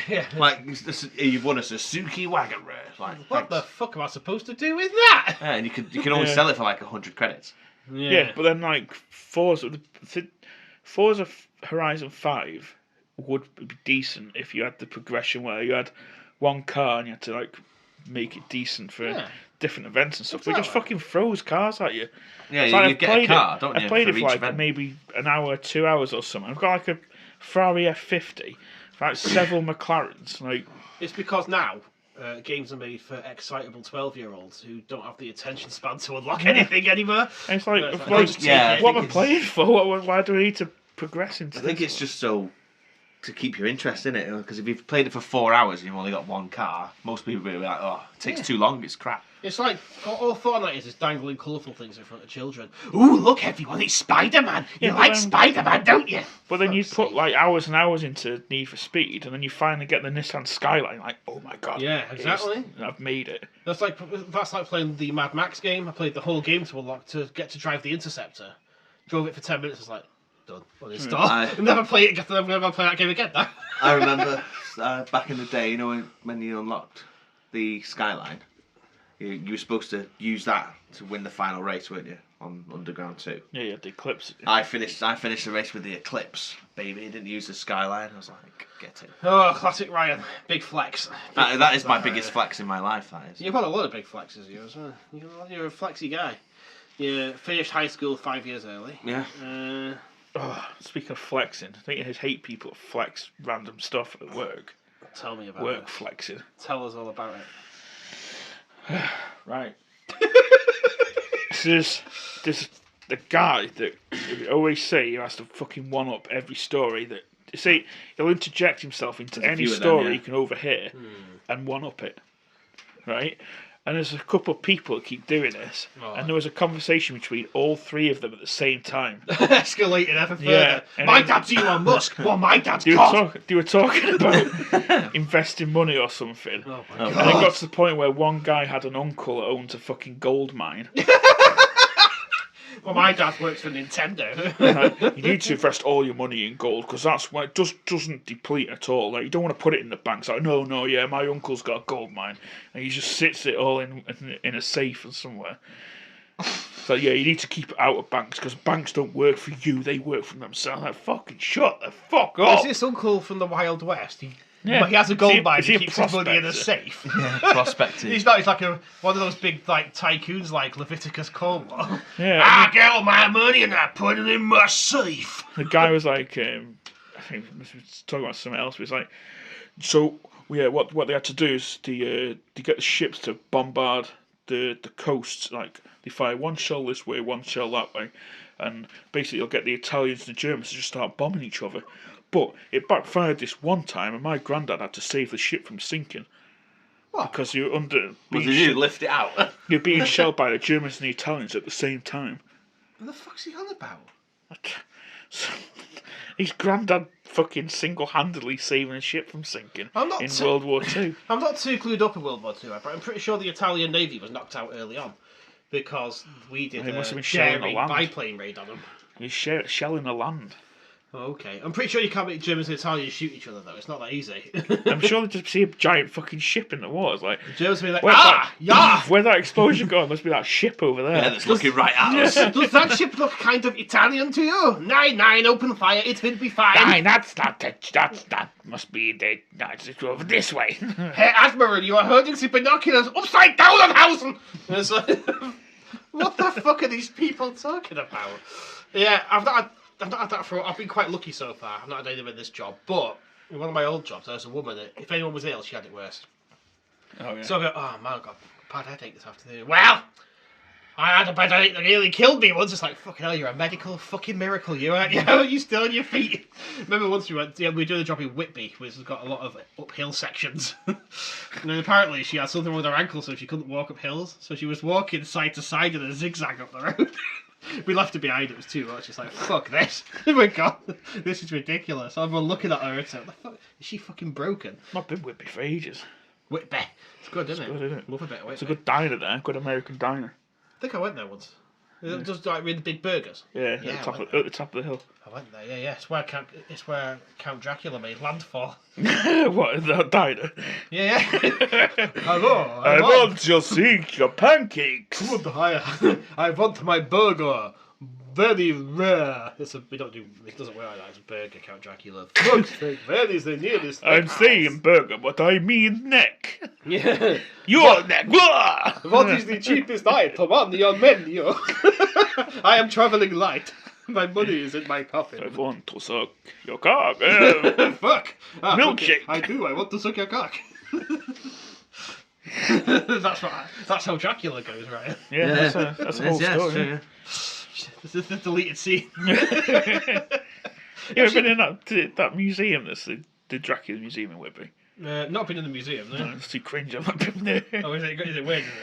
yeah. Like, you've won a Suzuki wagon race. Like, What the fuck am I supposed to do with that? Yeah, and you can only sell it for like 100 credits. Yeah, but then like Forza Horizon 5 would be decent if you had the progression where you had one car and you had to like make it decent for different events and stuff. But it just fucking throws cars at you. Yeah, So you get a car, don't you? I played it for each like event. maybe an hour, 2 hours or something. I've got like a Ferrari F50, like several McLarens. Like It's because now games are made for excitable 12-year-olds who don't have the attention span to unlock anything anymore. and it's like, Yeah, it's like, like, just take it. what am I playing for? Why do I need to progress into I think this? it's just so to keep your interest in it, because if you've played it for 4 hours and you've only got one car, most people will be like, oh, it takes too long, it's crap. It's like, all Fortnite is dangling colourful things in front of children. Ooh, look everyone, it's Spider-Man! You Yeah, like but Spider-Man, don't you? But then you Fuck's put sake. like hours and hours into Need for Speed, and then you finally get the Nissan Skyline. Like, oh my god! Yeah, exactly. I've made it. That's like playing the Mad Max game. I played the whole game to unlock to get to drive the Interceptor. Drove it for 10 minutes. I was like, done. Uninstall. Never play it. Never play that game again. I remember back in the day, you know, when you unlocked the Skyline, you were supposed to use that to win the final race, weren't you, on Underground 2? Yeah, you had the Eclipse. I finished the race with the Eclipse, baby. I didn't use the Skyline. I was like, get it. Oh, classic Ryan. Big flex. That is my biggest flex in my life, that is. You've got a lot of big flexes, you as well. You're a flexy guy. You finished high school 5 years early. Yeah. Speaking of flexing, I think I hate people that flex random stuff at work. Tell me about Work it. flexing. Tell us all about it. Right. There's the guy that we always say he has to fucking one up every story that. See, he'll interject himself into There's a any few of them, story yeah. you can overhear and one up it. Right? And there's a couple of people that keep doing this, and there was a conversation between all three of them at the same time. Escalated ever further. Yeah, and My then- dad's Elon Musk. Well, my dad's They God. were talking about investing money or something. Oh my Oh. And it God. got to the point where one guy had an uncle that owns a fucking gold mine. Well, my dad works for Nintendo. Like, you need to invest all your money in gold because that's why it doesn't deplete at all. Like, you don't want to put it in the bank. It's like, no, yeah, my uncle's got a gold mine, and he just sits it all in a safe or somewhere. So yeah, you need to keep it out of banks because banks don't work for you; they work for themselves. Like, fucking shut the fuck up. Is this uncle from the Wild West? Yeah. He has a Is gold he- mine. is he He a keeps his money in a prospector? safe. Prospecting. He's not. He's like one of those big like tycoons, like Leviticus Cornwall. Yeah, I get all my money and I put it in my safe. the guy was like, I think he was talking about something else. But he's like, so yeah, what they had to do is to get the ships to bombard the coasts. Like they fire one shell this way, one shell that way, and basically you'll get the Italians and the Germans to just start bombing each other. But it backfired this one time, and my granddad had to save the ship from sinking. What? Because you were under Well, being did you lift it out? you're being shelled by the Germans and the Italians at the same time. What the fuck's he on about? So, his granddad fucking single-handedly saving a ship from sinking I'm not in too- World War II. I'm not too clued up in World War II, but I'm pretty sure the Italian Navy was knocked out early on because we did They must have a been shelling the daring land. biplane raid on them. He's shelling the land. Oh, okay. I'm pretty sure you can't make Germans and Italians shoot each other, though. It's not that easy. I'm sure they just see a giant fucking ship in the water. It's like, Germans will be like, where's yeah! where that explosion going? Must be that ship over there. Yeah, that's looking right at us. Does that ship look kind of Italian to you? 9-9, open fire, it will be fine. Aye, that must be it's over this way. Herr Admiral, you are holding the binoculars upside down on Hausen! It's like, what the fuck are these people talking about? Yeah, I've not had that for. I've been quite lucky so far. I've not had anything in this job, but in one of my old jobs, there was a woman that, if anyone was ill, she had it worse. Oh, yeah. So I go, oh man, I've got a bad headache this afternoon. Well, I had a bad headache that nearly killed me once. It's like, fucking hell, you're a medical fucking miracle, you aren't you? You still on your feet? Remember once we were doing a job in Whitby, which has got a lot of uphill sections. And then apparently she had something wrong with her ankle, so she couldn't walk up hills. So she was walking side to side in a zigzag up the road. We left her behind, it was too much. It's like, fuck this. Oh my god, this is ridiculous. Everyone looking at her and saying, what the fuck? Is she fucking broken? I've been Whitby for ages. Whitby. It's good, isn't it? Good, isn't it? Love a bit of Whitby. It's a good diner there, good American diner. I think I went there once. It just like with the big burgers. Yeah, at the top of the hill. I went there, yeah. It's where Count Dracula made landfall. What, in that diner? Yeah. Hello, I want to see your pancakes. Come on, higher. I want my burger. Very rare. It doesn't work like that. It's a burger, Count Dracula. Where is the nearest? I'm saying burger, but I mean neck. Yeah. Your neck. Wah! What is the cheapest item on your menu? I am travelling light. My money is in my coffin. I want to suck your cock. Fuck. Milkshake. Okay. I do. I want to suck your cock. That's how Dracula goes, right? Yeah, that's a whole story. True, yeah. This is the deleted scene. You ever been in that museum? That's the Dracula Museum in Whitby. Not been in the museum, no. No, it's too cringe. I've not been there. Oh, is it weird, is it?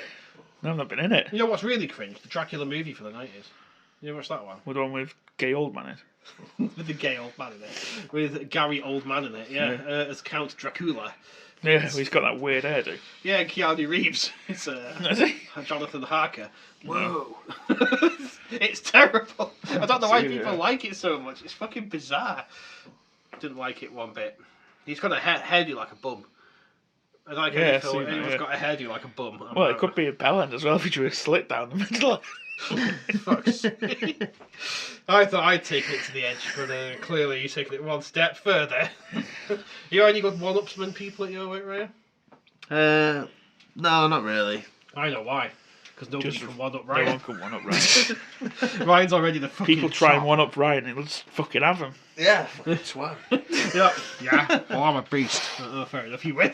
No, I've not been in it. You know what's really cringe? The Dracula movie for the 90s. You ever watch that one? With the one with gay old man in. With the gay old man in it. With Gary Oldman in it, yeah. As Count Dracula. Yeah, he's got that weird hairdo. Yeah, Keanu Reeves. It's Is he? Jonathan Harker. Whoa. It's terrible. I don't know why people like it so much. It's fucking bizarre. Didn't like it one bit. He's got a hairdo like a bum. I don't like anyone's got a hairdo like a bum. Well, it could be a bellend as well if he drew a slit down the middle. Fuck's sake. I thought I'd taken it to the edge, but clearly you're taking it one step further. You any good one-upsman people at your work, Ryan? No, not really. I know why. Because nobody can one-up No Ryan. one can one up Ryan. Ryan's already the fucking People try and top. one up Ryan and he'll just fucking have him. Yeah, swag. Yeah. Well, I'm a beast. Oh, fair enough, you win.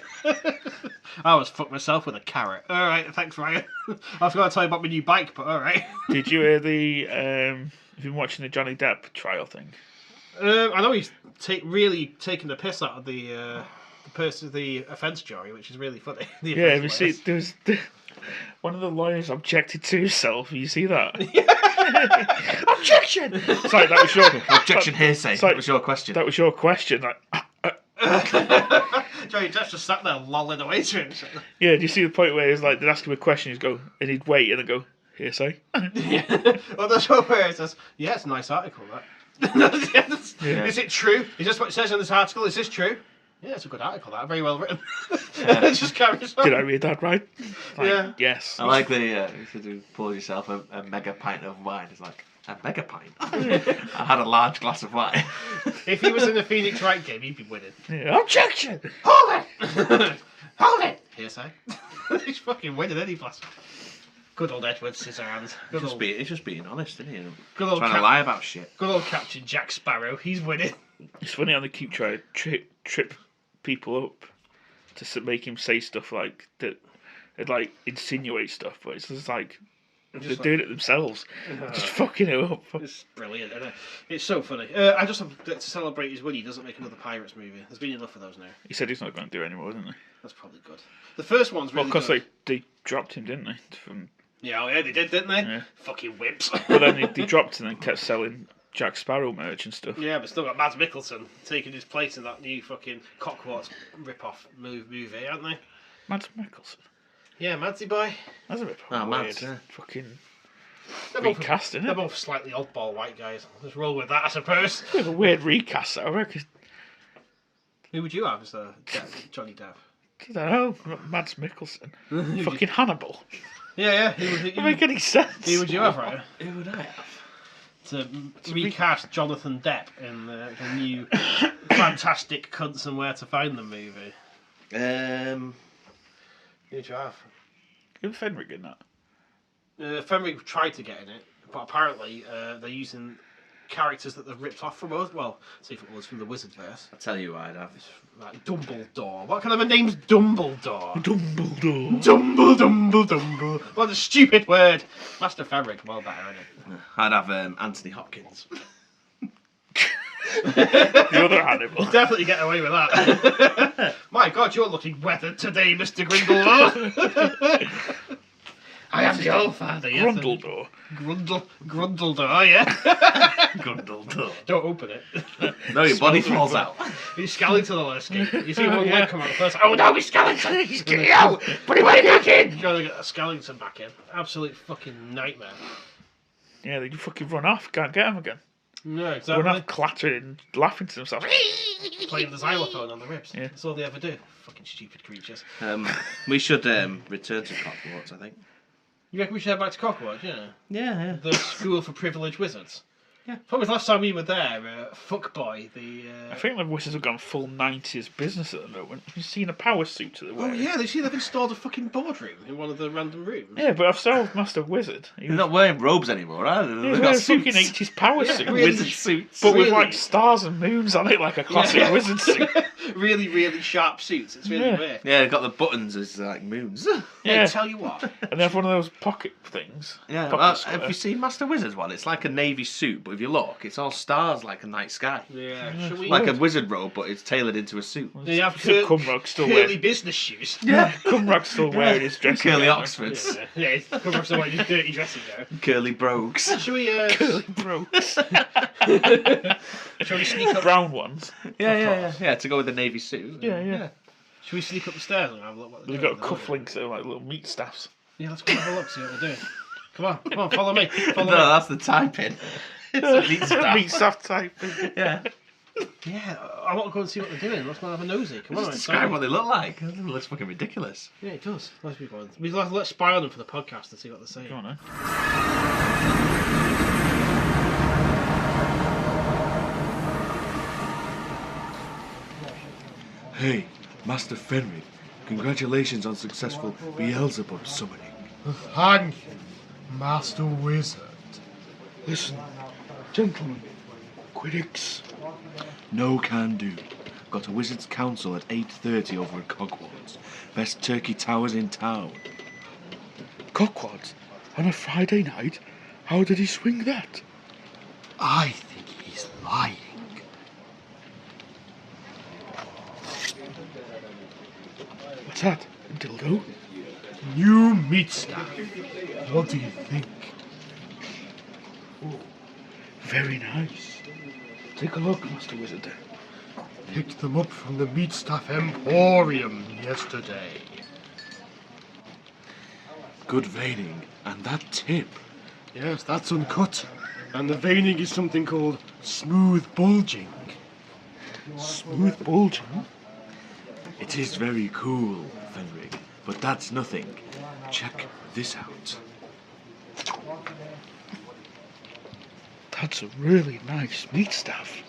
I always fuck myself with a carrot. Alright, thanks, Ryan. I was going to tell you about my new bike, but alright. Did you hear the... have you been watching the Johnny Depp trial thing? I know he's really taking the piss out of the offence jury, which is really funny. Yeah, have you seen... There was... One of the lawyers objected to himself. You see that? Objection! Sorry, that was your... Objection hearsay. That was your question. That was your question. Like, Johnny Depp just sat there lolling away to himself. yeah, do you see the point where he's like, they'd ask him a question, he'd go, and he'd wait, and then go, hearsay? Yeah. Well, there's one where it says, yeah, it's a nice article, that. Yeah. Is it true? Is this what it says in this article? Is this true? Yeah, it's a good article, that. Very well written. It just carries on. Did I read that right? Like, Yeah. Yes. I like the you pour yourself a mega pint of wine. It's like, a mega pint? I had a large glass of wine. If he was in the Phoenix Wright game, he'd be winning. Yeah, objection! Hold it! Hold it! Hearsay. He's fucking winning, isn't he, blast? Good old Edward Scissorhands. He's just being honest, isn't he? Good old Trying to lie about shit. Good old Captain Jack Sparrow. He's winning. It's funny how they keep trying to trip people up to make him say stuff like that. It like insinuate stuff, but it's just like they're doing it themselves, just fucking it up. It's brilliant, isn't it? It's so funny. I just have to celebrate his win. He doesn't make another Pirates movie. There's been enough of those now. He said he's not going to do it anymore, didn't he? That's probably good. The first one's really because good. they dropped him, didn't they? Yeah, they did, didn't they? Yeah. Fucking whips. But then they dropped him and kept selling Jack Sparrow merch and stuff. Yeah, but still got Mads Mikkelsen taking his place in that new fucking Cockwarts rip-off movie, aren't they? Mads Mikkelsen. Yeah, Madsy boy. That's a bit Oh, weird. Mads, yeah. Fucking They're recast, isn't They're it? both slightly oddball white guys. Let's roll with that, I suppose. Bit of a weird recast, I reckon. Who would you have as Johnny Depp? I don't know. Mads Mikkelsen. Fucking Hannibal. Yeah. Doesn't make any sense. Who would you have, right? Who would I have? To recast Jonathan Depp in the new Fantastic Cunts and Where to Find Them movie. Who would you have? Give Fenric in that. Fenric tried to get in it, but apparently they're using characters that they've ripped off from us. Well, see if it was from the Wizardverse. I'll tell you who I'd have. Like Dumbledore. What kind of a name's Dumbledore? Dumbledore. Dumble. What a stupid word. Master Fabric, well better, isn't it? I'd have Anthony Hopkins. The other animal. Definitely get away with that. My God, you're looking weathered today, Mr. Grindelwald. I am the Allfather, yes. Grundledor. Grundledor, yeah. Grundledor. Don't open it. No, your body falls out. He's Skeleton on escape. You see one leg come out first. Oh no, he's Skeleton! He's getting out! Put him back in! You gotta get a Skeleton back in. Absolute fucking nightmare. Yeah, they fucking run off. Can't get him again. No, exactly. Run off clattering and laughing to themselves. Playing the xylophone on the ribs. Yeah. That's all they ever do. Fucking stupid creatures. We should return to Hogwarts, I think. You reckon we should head back to Hogwarts, yeah? Yeah. The school for privileged wizards. Yeah. Probably last time we were there, Fuckboy, I think the Wizards have gone full 90s business at the moment. You've seen a power suit to the Oh wearing. yeah, they've installed a fucking boardroom in one of the random rooms. Yeah, but I've saw Master Wizard. They're not wearing robes anymore, are they? He's They've wearing got a fucking suits. 80s power suit. really. Wizard suits. But with Really? like stars and moons on it, like a classic Yeah. wizard suit. Really, really sharp suits. It's really Yeah. weird. Yeah, they've got the buttons as like moons. Hey, Yeah. tell you what. And they have one of those pocket things. Yeah, Pocket well, square. have you seen Master Wizard's one? It's like a navy suit, but if you look, it's all stars like a night sky. Yeah, shall we? Like a wizard robe, but it's tailored into a suit. They have Cumrock's still curly wearing. business shoes. Yeah, Cumrock's still wearing his dress. Curly Oxfords. Yeah, it's cover up some of his dirty dressing gown. Curly brogues. Shall we? Curly brooks. Shall we sneak up? Brown ones. Yeah, to go with the navy suit. Yeah. Shall we sneak up the stairs and have a look what they're They've doing? got cufflinks that are like little meat staffs. Yeah, let's go have a look, see what they're doing. Come on, follow me. No, Follow me. that's the typing. It's a meat staff. Meat staff type. Yeah. Yeah, I want to go and see what they're doing. Let's go and have a nosy. Come on, Just it's describe time. what they look like. It looks fucking ridiculous. Yeah, it does. Let's be going. Let's spy on them for the podcast and see what they're saying. Go on, eh? Hey, Master Fenric, congratulations on successful Beelzebub summoning. Thank you, Master Wizard. Listen, gentlemen, critics. No can do. Got a Wizard's Council at 8:30 over at Cogwarts. Best turkey towers in town. Cockwads on a Friday night? How did he swing that? I think he's lying. What's that? A dildo? New meat staff. What do you think? Very nice. Take a look, Master Wizard. Picked them up from the Meat Staff Emporium yesterday. Good veining. And that tip. Yes, that's uncut. And the veining is something called smooth bulging. Smooth bulging? It is very cool, Fenric. But that's nothing. Check this out. That's a really nice meat staff.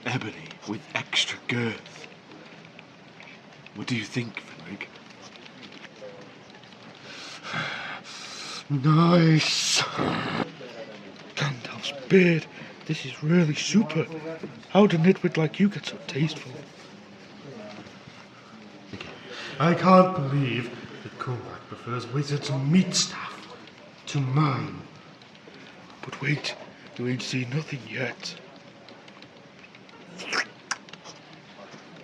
Ebony with extra girth. What do you think, Fenric? Nice. Gandalf's beard. This is really super. How did a nitwit like you get so tasteful? I can't believe that Cormac prefers Wizard's meat staff to mine. But wait, you ain't seen nothing yet.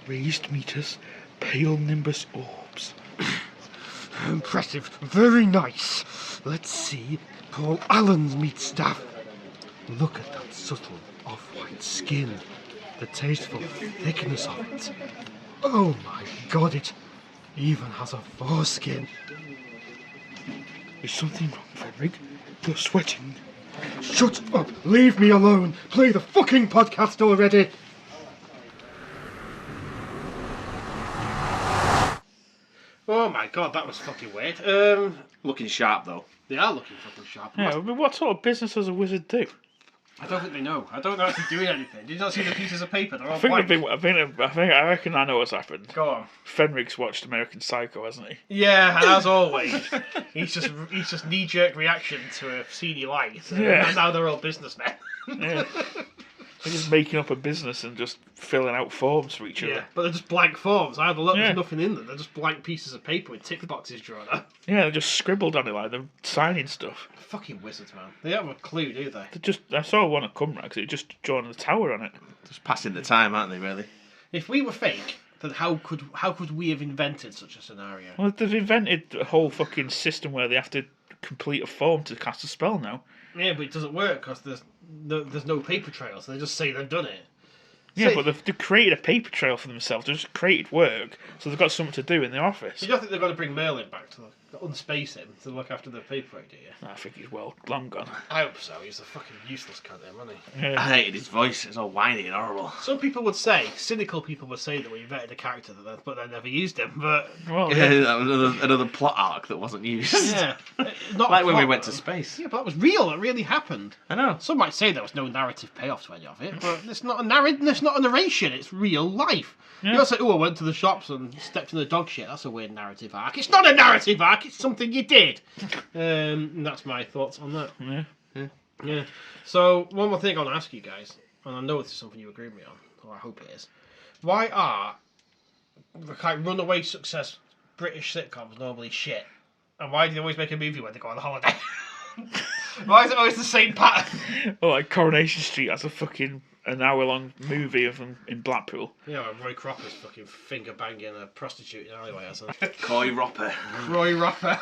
Raised meters, pale nimbus orbs. Impressive. Very nice. Let's see Paul Allen's meat staff. Look at that subtle off-white skin. The tasteful thickness of it. Oh my god, it even has a foreskin. Is something wrong, Frederick? You're sweating. Shut up! Leave me alone! Play the fucking podcast already! Oh my God, that was fucking weird. Looking sharp though. They are looking fucking sharp. Yeah, I mean, what sort of business does a wizard do? I don't think they know. I don't know if they're doing anything. Did you not see the pieces of paper? They're all I think blank. I reckon I know what's happened. Go on. Fenrick's watched American Psycho, hasn't he? Yeah, and as always, he's just knee-jerk reaction to a CD light. And now they're all businessmen. Yeah. They're just making up a business and just filling out forms for each other. Yeah, but they're just blank forms. I had a look, there's nothing in them. They're just blank pieces of paper with tick boxes drawn up. Yeah, they just scribbled on it like they're signing stuff. Fucking wizards, man. They don't have a clue, do they? I saw one at Cumrac because it just drawn the tower on it. Just passing the time, aren't they, really? If we were fake, then how could we have invented such a scenario? Well, they've invented a whole fucking system where they have to complete a form to cast a spell now. Yeah, but it doesn't work because there's no paper trail, so they just say they've done it. Yeah, but they've created a paper trail for themselves. They've just created work, so they've got something to do in the office. You don't think they're going to bring Merlin back to unspace him to look after the paperwork, do you? I think he's long gone. I hope so. He's a fucking useless cunt, wasn't he? Yeah. I hated his voice. It's all whiny and horrible. Some people would say, cynical people would say that we invented a character but they never used him. But Well, Yeah, that was another plot arc that wasn't used. yeah, not Like when we plot, went to though. space. Yeah, but that was real. It really happened. I know. Some might say there was no narrative payoff to any of it, but it's not it's not a narration. It's real life. Yeah. You don't say, "Oh, I went to the shops and stepped in the dog shit." That's a weird narrative arc. It's not a narrative arc. It's something you did. And that's my thoughts on that. yeah. So one more thing I want to ask you guys, and I know this is something you agree with me on, or I hope it is. Why are the kind of runaway success British sitcoms normally shit? And why do they always make a movie when they go on holiday? Why is it always the same pattern? Well, like Coronation Street has a fucking an hour-long movie of them in Blackpool. Yeah, well, Roy Cropper's fucking finger banging a prostitute in an alleyway or something. Coy Ropper. Roy Ropper.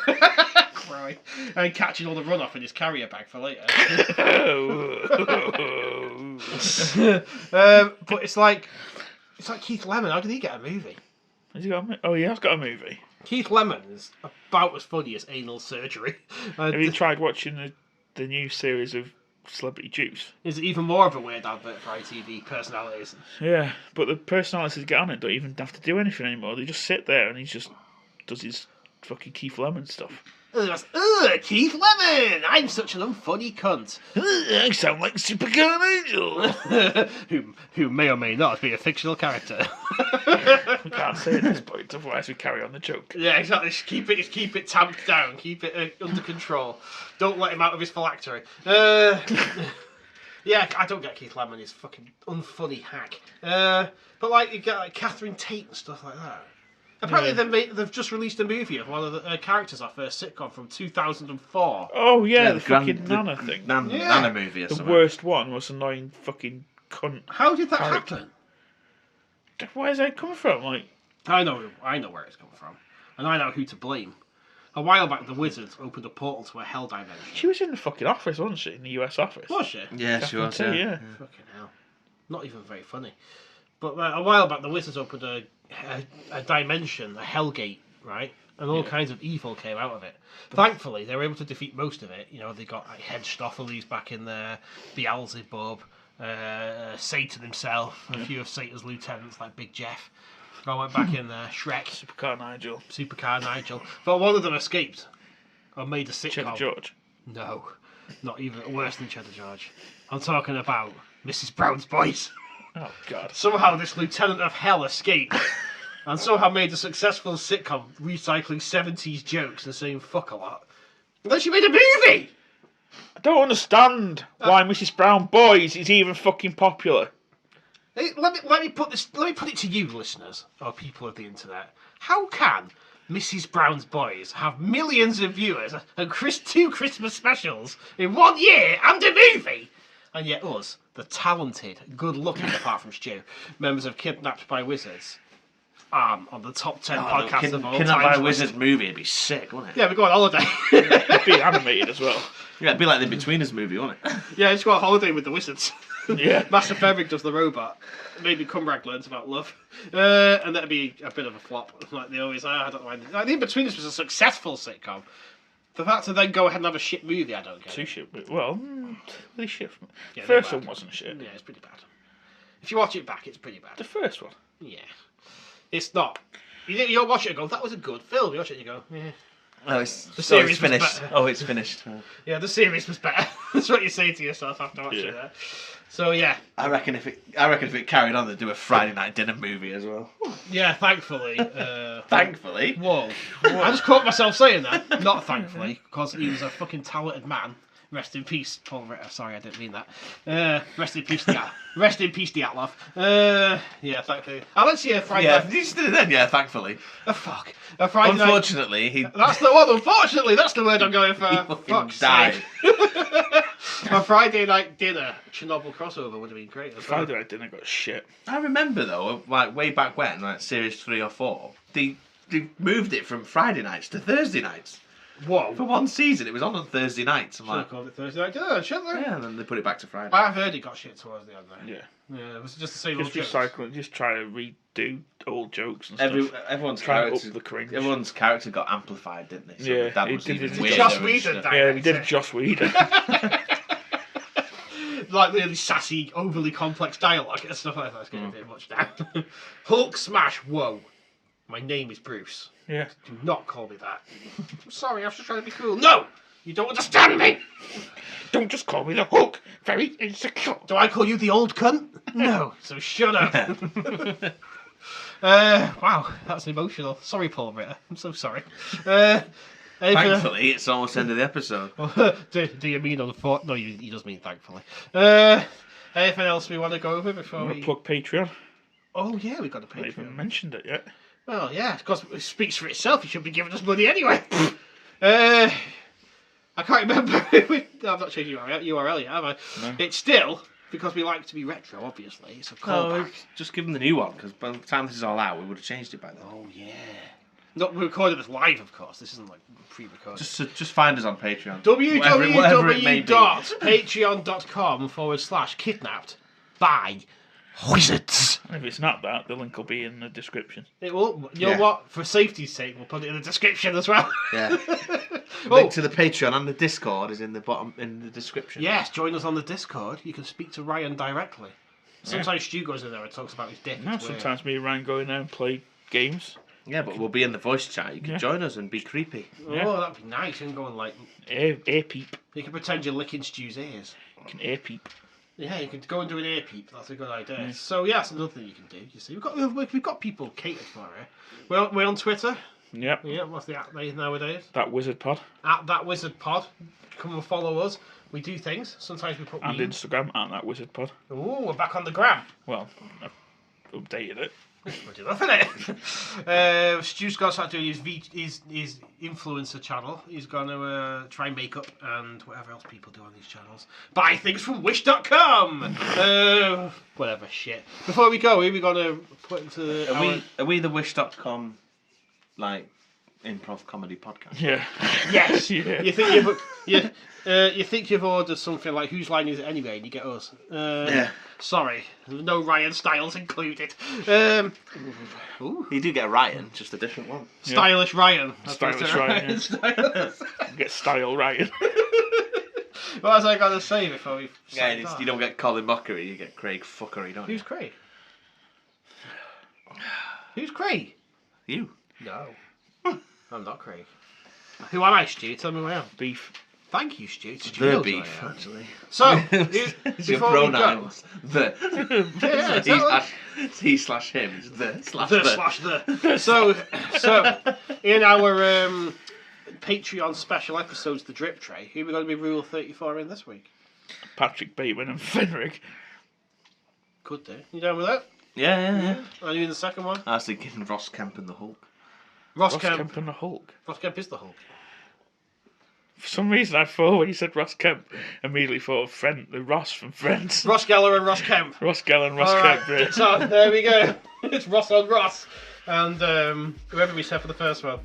Roy. And catching all the runoff in his carrier bag for later. But it's like Keith Lemon. How did he get a movie? Has he got he has got a movie. Keith Lemon is about as funny as anal surgery. Have you tried watching the new series of Celebrity Juice? Is it even more of a weird advert for ITV personalities? Yeah, but the personalities that get on it don't even have to do anything anymore. They just sit there and he just does his fucking Keith Lemon stuff. Keith Lemon! I'm such an unfunny cunt. I sound like Supergirl Angel. who may or may not be a fictional character. We can't say at this point, otherwise we carry on the joke. Yeah, exactly. Just keep it tamped down. Keep it under control. Don't let him out of his phylactery. Yeah, I don't get Keith Lemon. He's a fucking unfunny hack. But like you get like Catherine Tate and stuff like that. Apparently they've just released a movie of one of the characters off their sitcom from 2004. Oh yeah, the fucking Nana thing. Nana movie or The something. worst one was annoying fucking cunt. How did that character. happen? Where's that coming from? Like, I know where it's come from, and I know who to blame. A while back, the Wizards opened a portal to a hell dimension. she was in the fucking office, wasn't she? In the US office. Was she? Yeah, she was. Catherine Tate, Yeah. Fucking hell. Not even very funny. But a while back, the Wizards opened a dimension, a Hellgate, right? And all kinds of evil came out of it. Thankfully, they were able to defeat most of it. You know, they got like, Hedgestopheles back in there, Beelzebub, Satan himself, a few of Satan's lieutenants like Big Jeff. All went back in there. Shrek, Supercar Nigel. But one of them escaped and made a sitcom. Cheddar George. No, not even worse than Cheddar George. I'm talking about Mrs. Brown's Boys. Oh god. Somehow this lieutenant of hell escaped and somehow made a successful sitcom recycling 70s jokes and saying fuck a lot. And then she made a movie! I don't understand why Mrs. Brown Boys is even fucking popular. Hey, let me put it to you, listeners, or people of the internet. How can Mrs. Brown's Boys have millions of viewers and 2 Christmas specials in 1 year and a movie? And yet us, the talented, good-looking, apart from Stu, members of Kidnapped by Wizards, on the top 10 podcasts of all time. Kidnapped by a Wizard movie, it'd be sick, wouldn't it? Yeah, we go on holiday. It'd be animated as well. Yeah, it'd be like the Betweeners movie, wouldn't it? Yeah, just go on holiday with the Wizards. Yeah. Master Ferrick does the robot. Maybe Cumrac learns about love. And that'd be a bit of a flop, like they always are. I don't mind. I think Betweeners was a successful sitcom. The fact to then go ahead and have a shit movie, I don't get. Two shit. Well, really shit. Yeah, First they're one bad. wasn't shit. Yeah, it's pretty bad. If you watch it back, it's pretty bad. The first one. Yeah. It's not. You watch it and go, that was a good film. You watch it and you go, yeah. Oh, The series it's was finished. better. Oh, it's finished. Yeah, the series was better. That's what you say to yourself after watching that. So yeah, I reckon if it carried on, they'd do a Friday night dinner movie as well. yeah. Thankfully, Thankfully. whoa! I just caught myself saying that. Not thankfully, because he was a fucking talented man. Rest in peace, Paul Ritter. Sorry, I didn't mean that. Rest in peace, Rest in peace, Dyatlov. Yeah, thankfully. I let's see a Friday. Yeah, night. you just did it then. Yeah, thankfully. Fuck. A Friday night. Unfortunately, he That's the one. Unfortunately, that's the word I'm going for. fucking Fuck's died. sake. A Friday night dinner Chernobyl crossover would have been great. As well. Friday night dinner got shit. I remember though, like way back when, like series 3 or 4, they moved it from Friday nights to Thursday nights. Whoa. For one season, it was on Thursday nights. I'm Should have like, called it Thursday night dinner, shouldn't they? yeah, and then they put it back to Friday. I've heard it got shit towards the end there. Yeah. Yeah, it was just the same Just old jokes. recycle, just try to redo old jokes and stuff. Everyone's Try and character, up the cringe. everyone's character got amplified, didn't they? So Yeah, the dad he was did even it. weirder Joss and Whedon shit. died. Yeah, we did Joss Whedon. Like really sassy, overly complex dialogue and stuff like that. It's getting a bit much now. Hulk smash, whoa. My name is Bruce. Yeah. Do not call me that. I'm sorry, I was just trying to be cool. No! You don't understand me! Don't just call me the Hulk. Very insecure. Do I call you the old cunt? No. So shut up. Wow, that's emotional. Sorry, Paul Ritter. I'm so sorry. Thankfully, it's almost the end of the episode. do you mean on the fort? No, he does mean thankfully. Anything else we want to go over before we... Plug Patreon. Oh yeah, we got a I haven't even Patreon. mentioned it yet. Well, yeah, because it speaks for itself. You should be giving us money anyway. I can't remember. I've not changed URL yet, have I? No. It's still, because we like to be retro, obviously. It's a callback. Just give them the new one, because by the time this is all out, we would have changed it by then. Oh, yeah. Not recorded as live, of course. This isn't like pre-recorded. Just find us on Patreon. Whatever it may be. www.patreon.com/kidnapped by wizards. And if it's not that, the link will be in the description. It will. You know Yeah. what? For safety's sake, we'll put it in the description as well. Yeah. Oh. Link to the Patreon and the Discord is in the bottom in the description. Yes, join us on the Discord. You can speak to Ryan directly. Sometimes Stu goes in there and talks about his dick. No, It's weird. sometimes me and Ryan go in there and play games. Yeah, but we'll be in the voice chat. You can Yeah. join us and be creepy. Yeah. Oh, that'd be nice. You can go and like, Air peep. you can pretend you're licking Stu's ears. Can air peep. Yeah, you could go and do an ear peep. That's a good idea. So yeah, that's another thing you can do. You see, we've got people catered for it. We're on Twitter. Yep. Yeah, what's the at nowadays? That Wizard Pod. At That Wizard Pod. Come and follow us. We do things. Sometimes we put And memes. Instagram at That Wizard Pod. Oh, we're back on the gram. Well, I've updated it. Good enough, isn't it? Stu's got to start doing his influencer channel. He's going to try makeup and whatever else people do on these channels. Buy things from wish.com. Whatever shit. Before we go, are we going to put into Are we the Wish.com like improv comedy podcast? Yeah. Yes. Yeah. You think you've ordered something like Whose Line Is It Anyway, and you get us. Yeah. Sorry, no Ryan Styles included. Ooh. You do get a Ryan, just a different one. Stylish Ryan. That's Stylish what Ryan, it's Stylish. Get style right. What was I going to say before we Yeah, signed off? you don't get Colin Mockery, you get Craig Fuckery, don't you? Who's Craig? Who's Craig? You. No. I'm not Craig. Who am I, Stu? Tell me who I am. Beef. Thank you, Stu. Stu The knows who beef, I am. actually. So, It's your before we go... pronouns. The. Yeah, exactly. He/him. It's the/the. So in our Patreon special episodes, The Drip Tray, who are we going to be Rule 34 in this week? Patrick Bateman and Fenric. Could do. You down with that? Yeah. Are you in the second one? I was thinking Ross Kemp and the Hulk. Ross Ross Kemp. Kemp and the Hulk. Ross Kemp is the Hulk. For some reason, I thought when you said Ross Kemp, immediately thought of the Ross from Friends. Ross Geller and Ross Kemp. Ross Geller and Ross All Kemp. right, Yeah. so there we go. It's Ross on Ross. And whoever we said for the first one.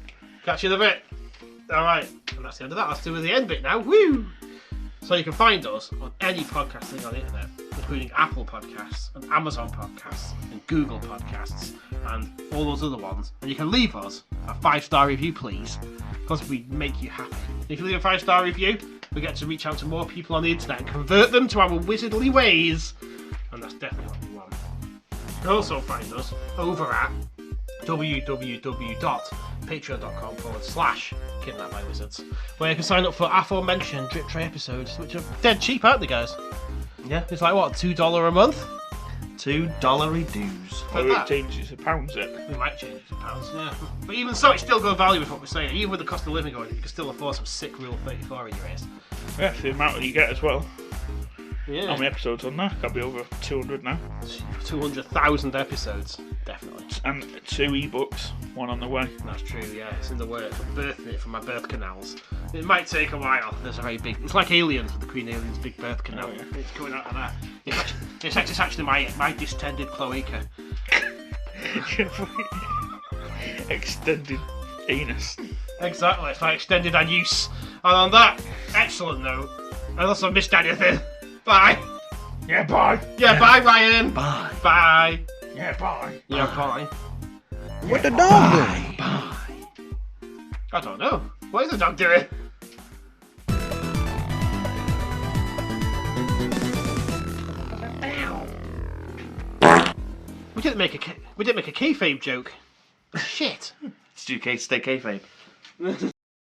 Catch you in a bit. Alright, and that's the end of that. Let's do the end bit now. Woo! So you can find us on any podcasting on the internet, including Apple Podcasts and Amazon Podcasts and Google Podcasts and all those other ones. And you can leave us a 5-star review, please, because we make you happy. If you leave a 5-star review, we get to reach out to more people on the internet and convert them to our wizardly ways. And that's definitely what we want. You can also find us over at www.patreon.com/kidnappedbywizards, where you can sign up for aforementioned Drip Tray episodes, which are dead cheap, aren't they, guys? Yeah. It's like, what, $2 a month? $2 dues. Or it changes to pounds it. We might change it to pounds, yeah. But even so, it's still good value with what we're saying. Even with the cost of living going, you can still afford some sick Rule 34 in your ears. Yeah, the amount that you get as well. Yeah. How many episodes on there? Got to be over 200 now. 200,000 episodes, definitely. And 2 ebooks, one on the way. That's true, yeah. It's in the works. I'm birthing it from my birth canals. It might take a while. There's a very big... It's like Aliens, with the Queen Alien's big birth canal. Oh, yeah. It's coming out of that. It's actually my distended cloaca. Extended anus. Exactly, it's my extended anus. And on that excellent note, unless I've missed anything, bye. Yeah, bye. Yeah, bye, Ryan. Bye. Bye. Yeah, bye. Yeah, bye. What the dog doing? Bye. I don't know. What is the dog doing? We didn't make a kayfabe joke. Shit. Stay kayfabe.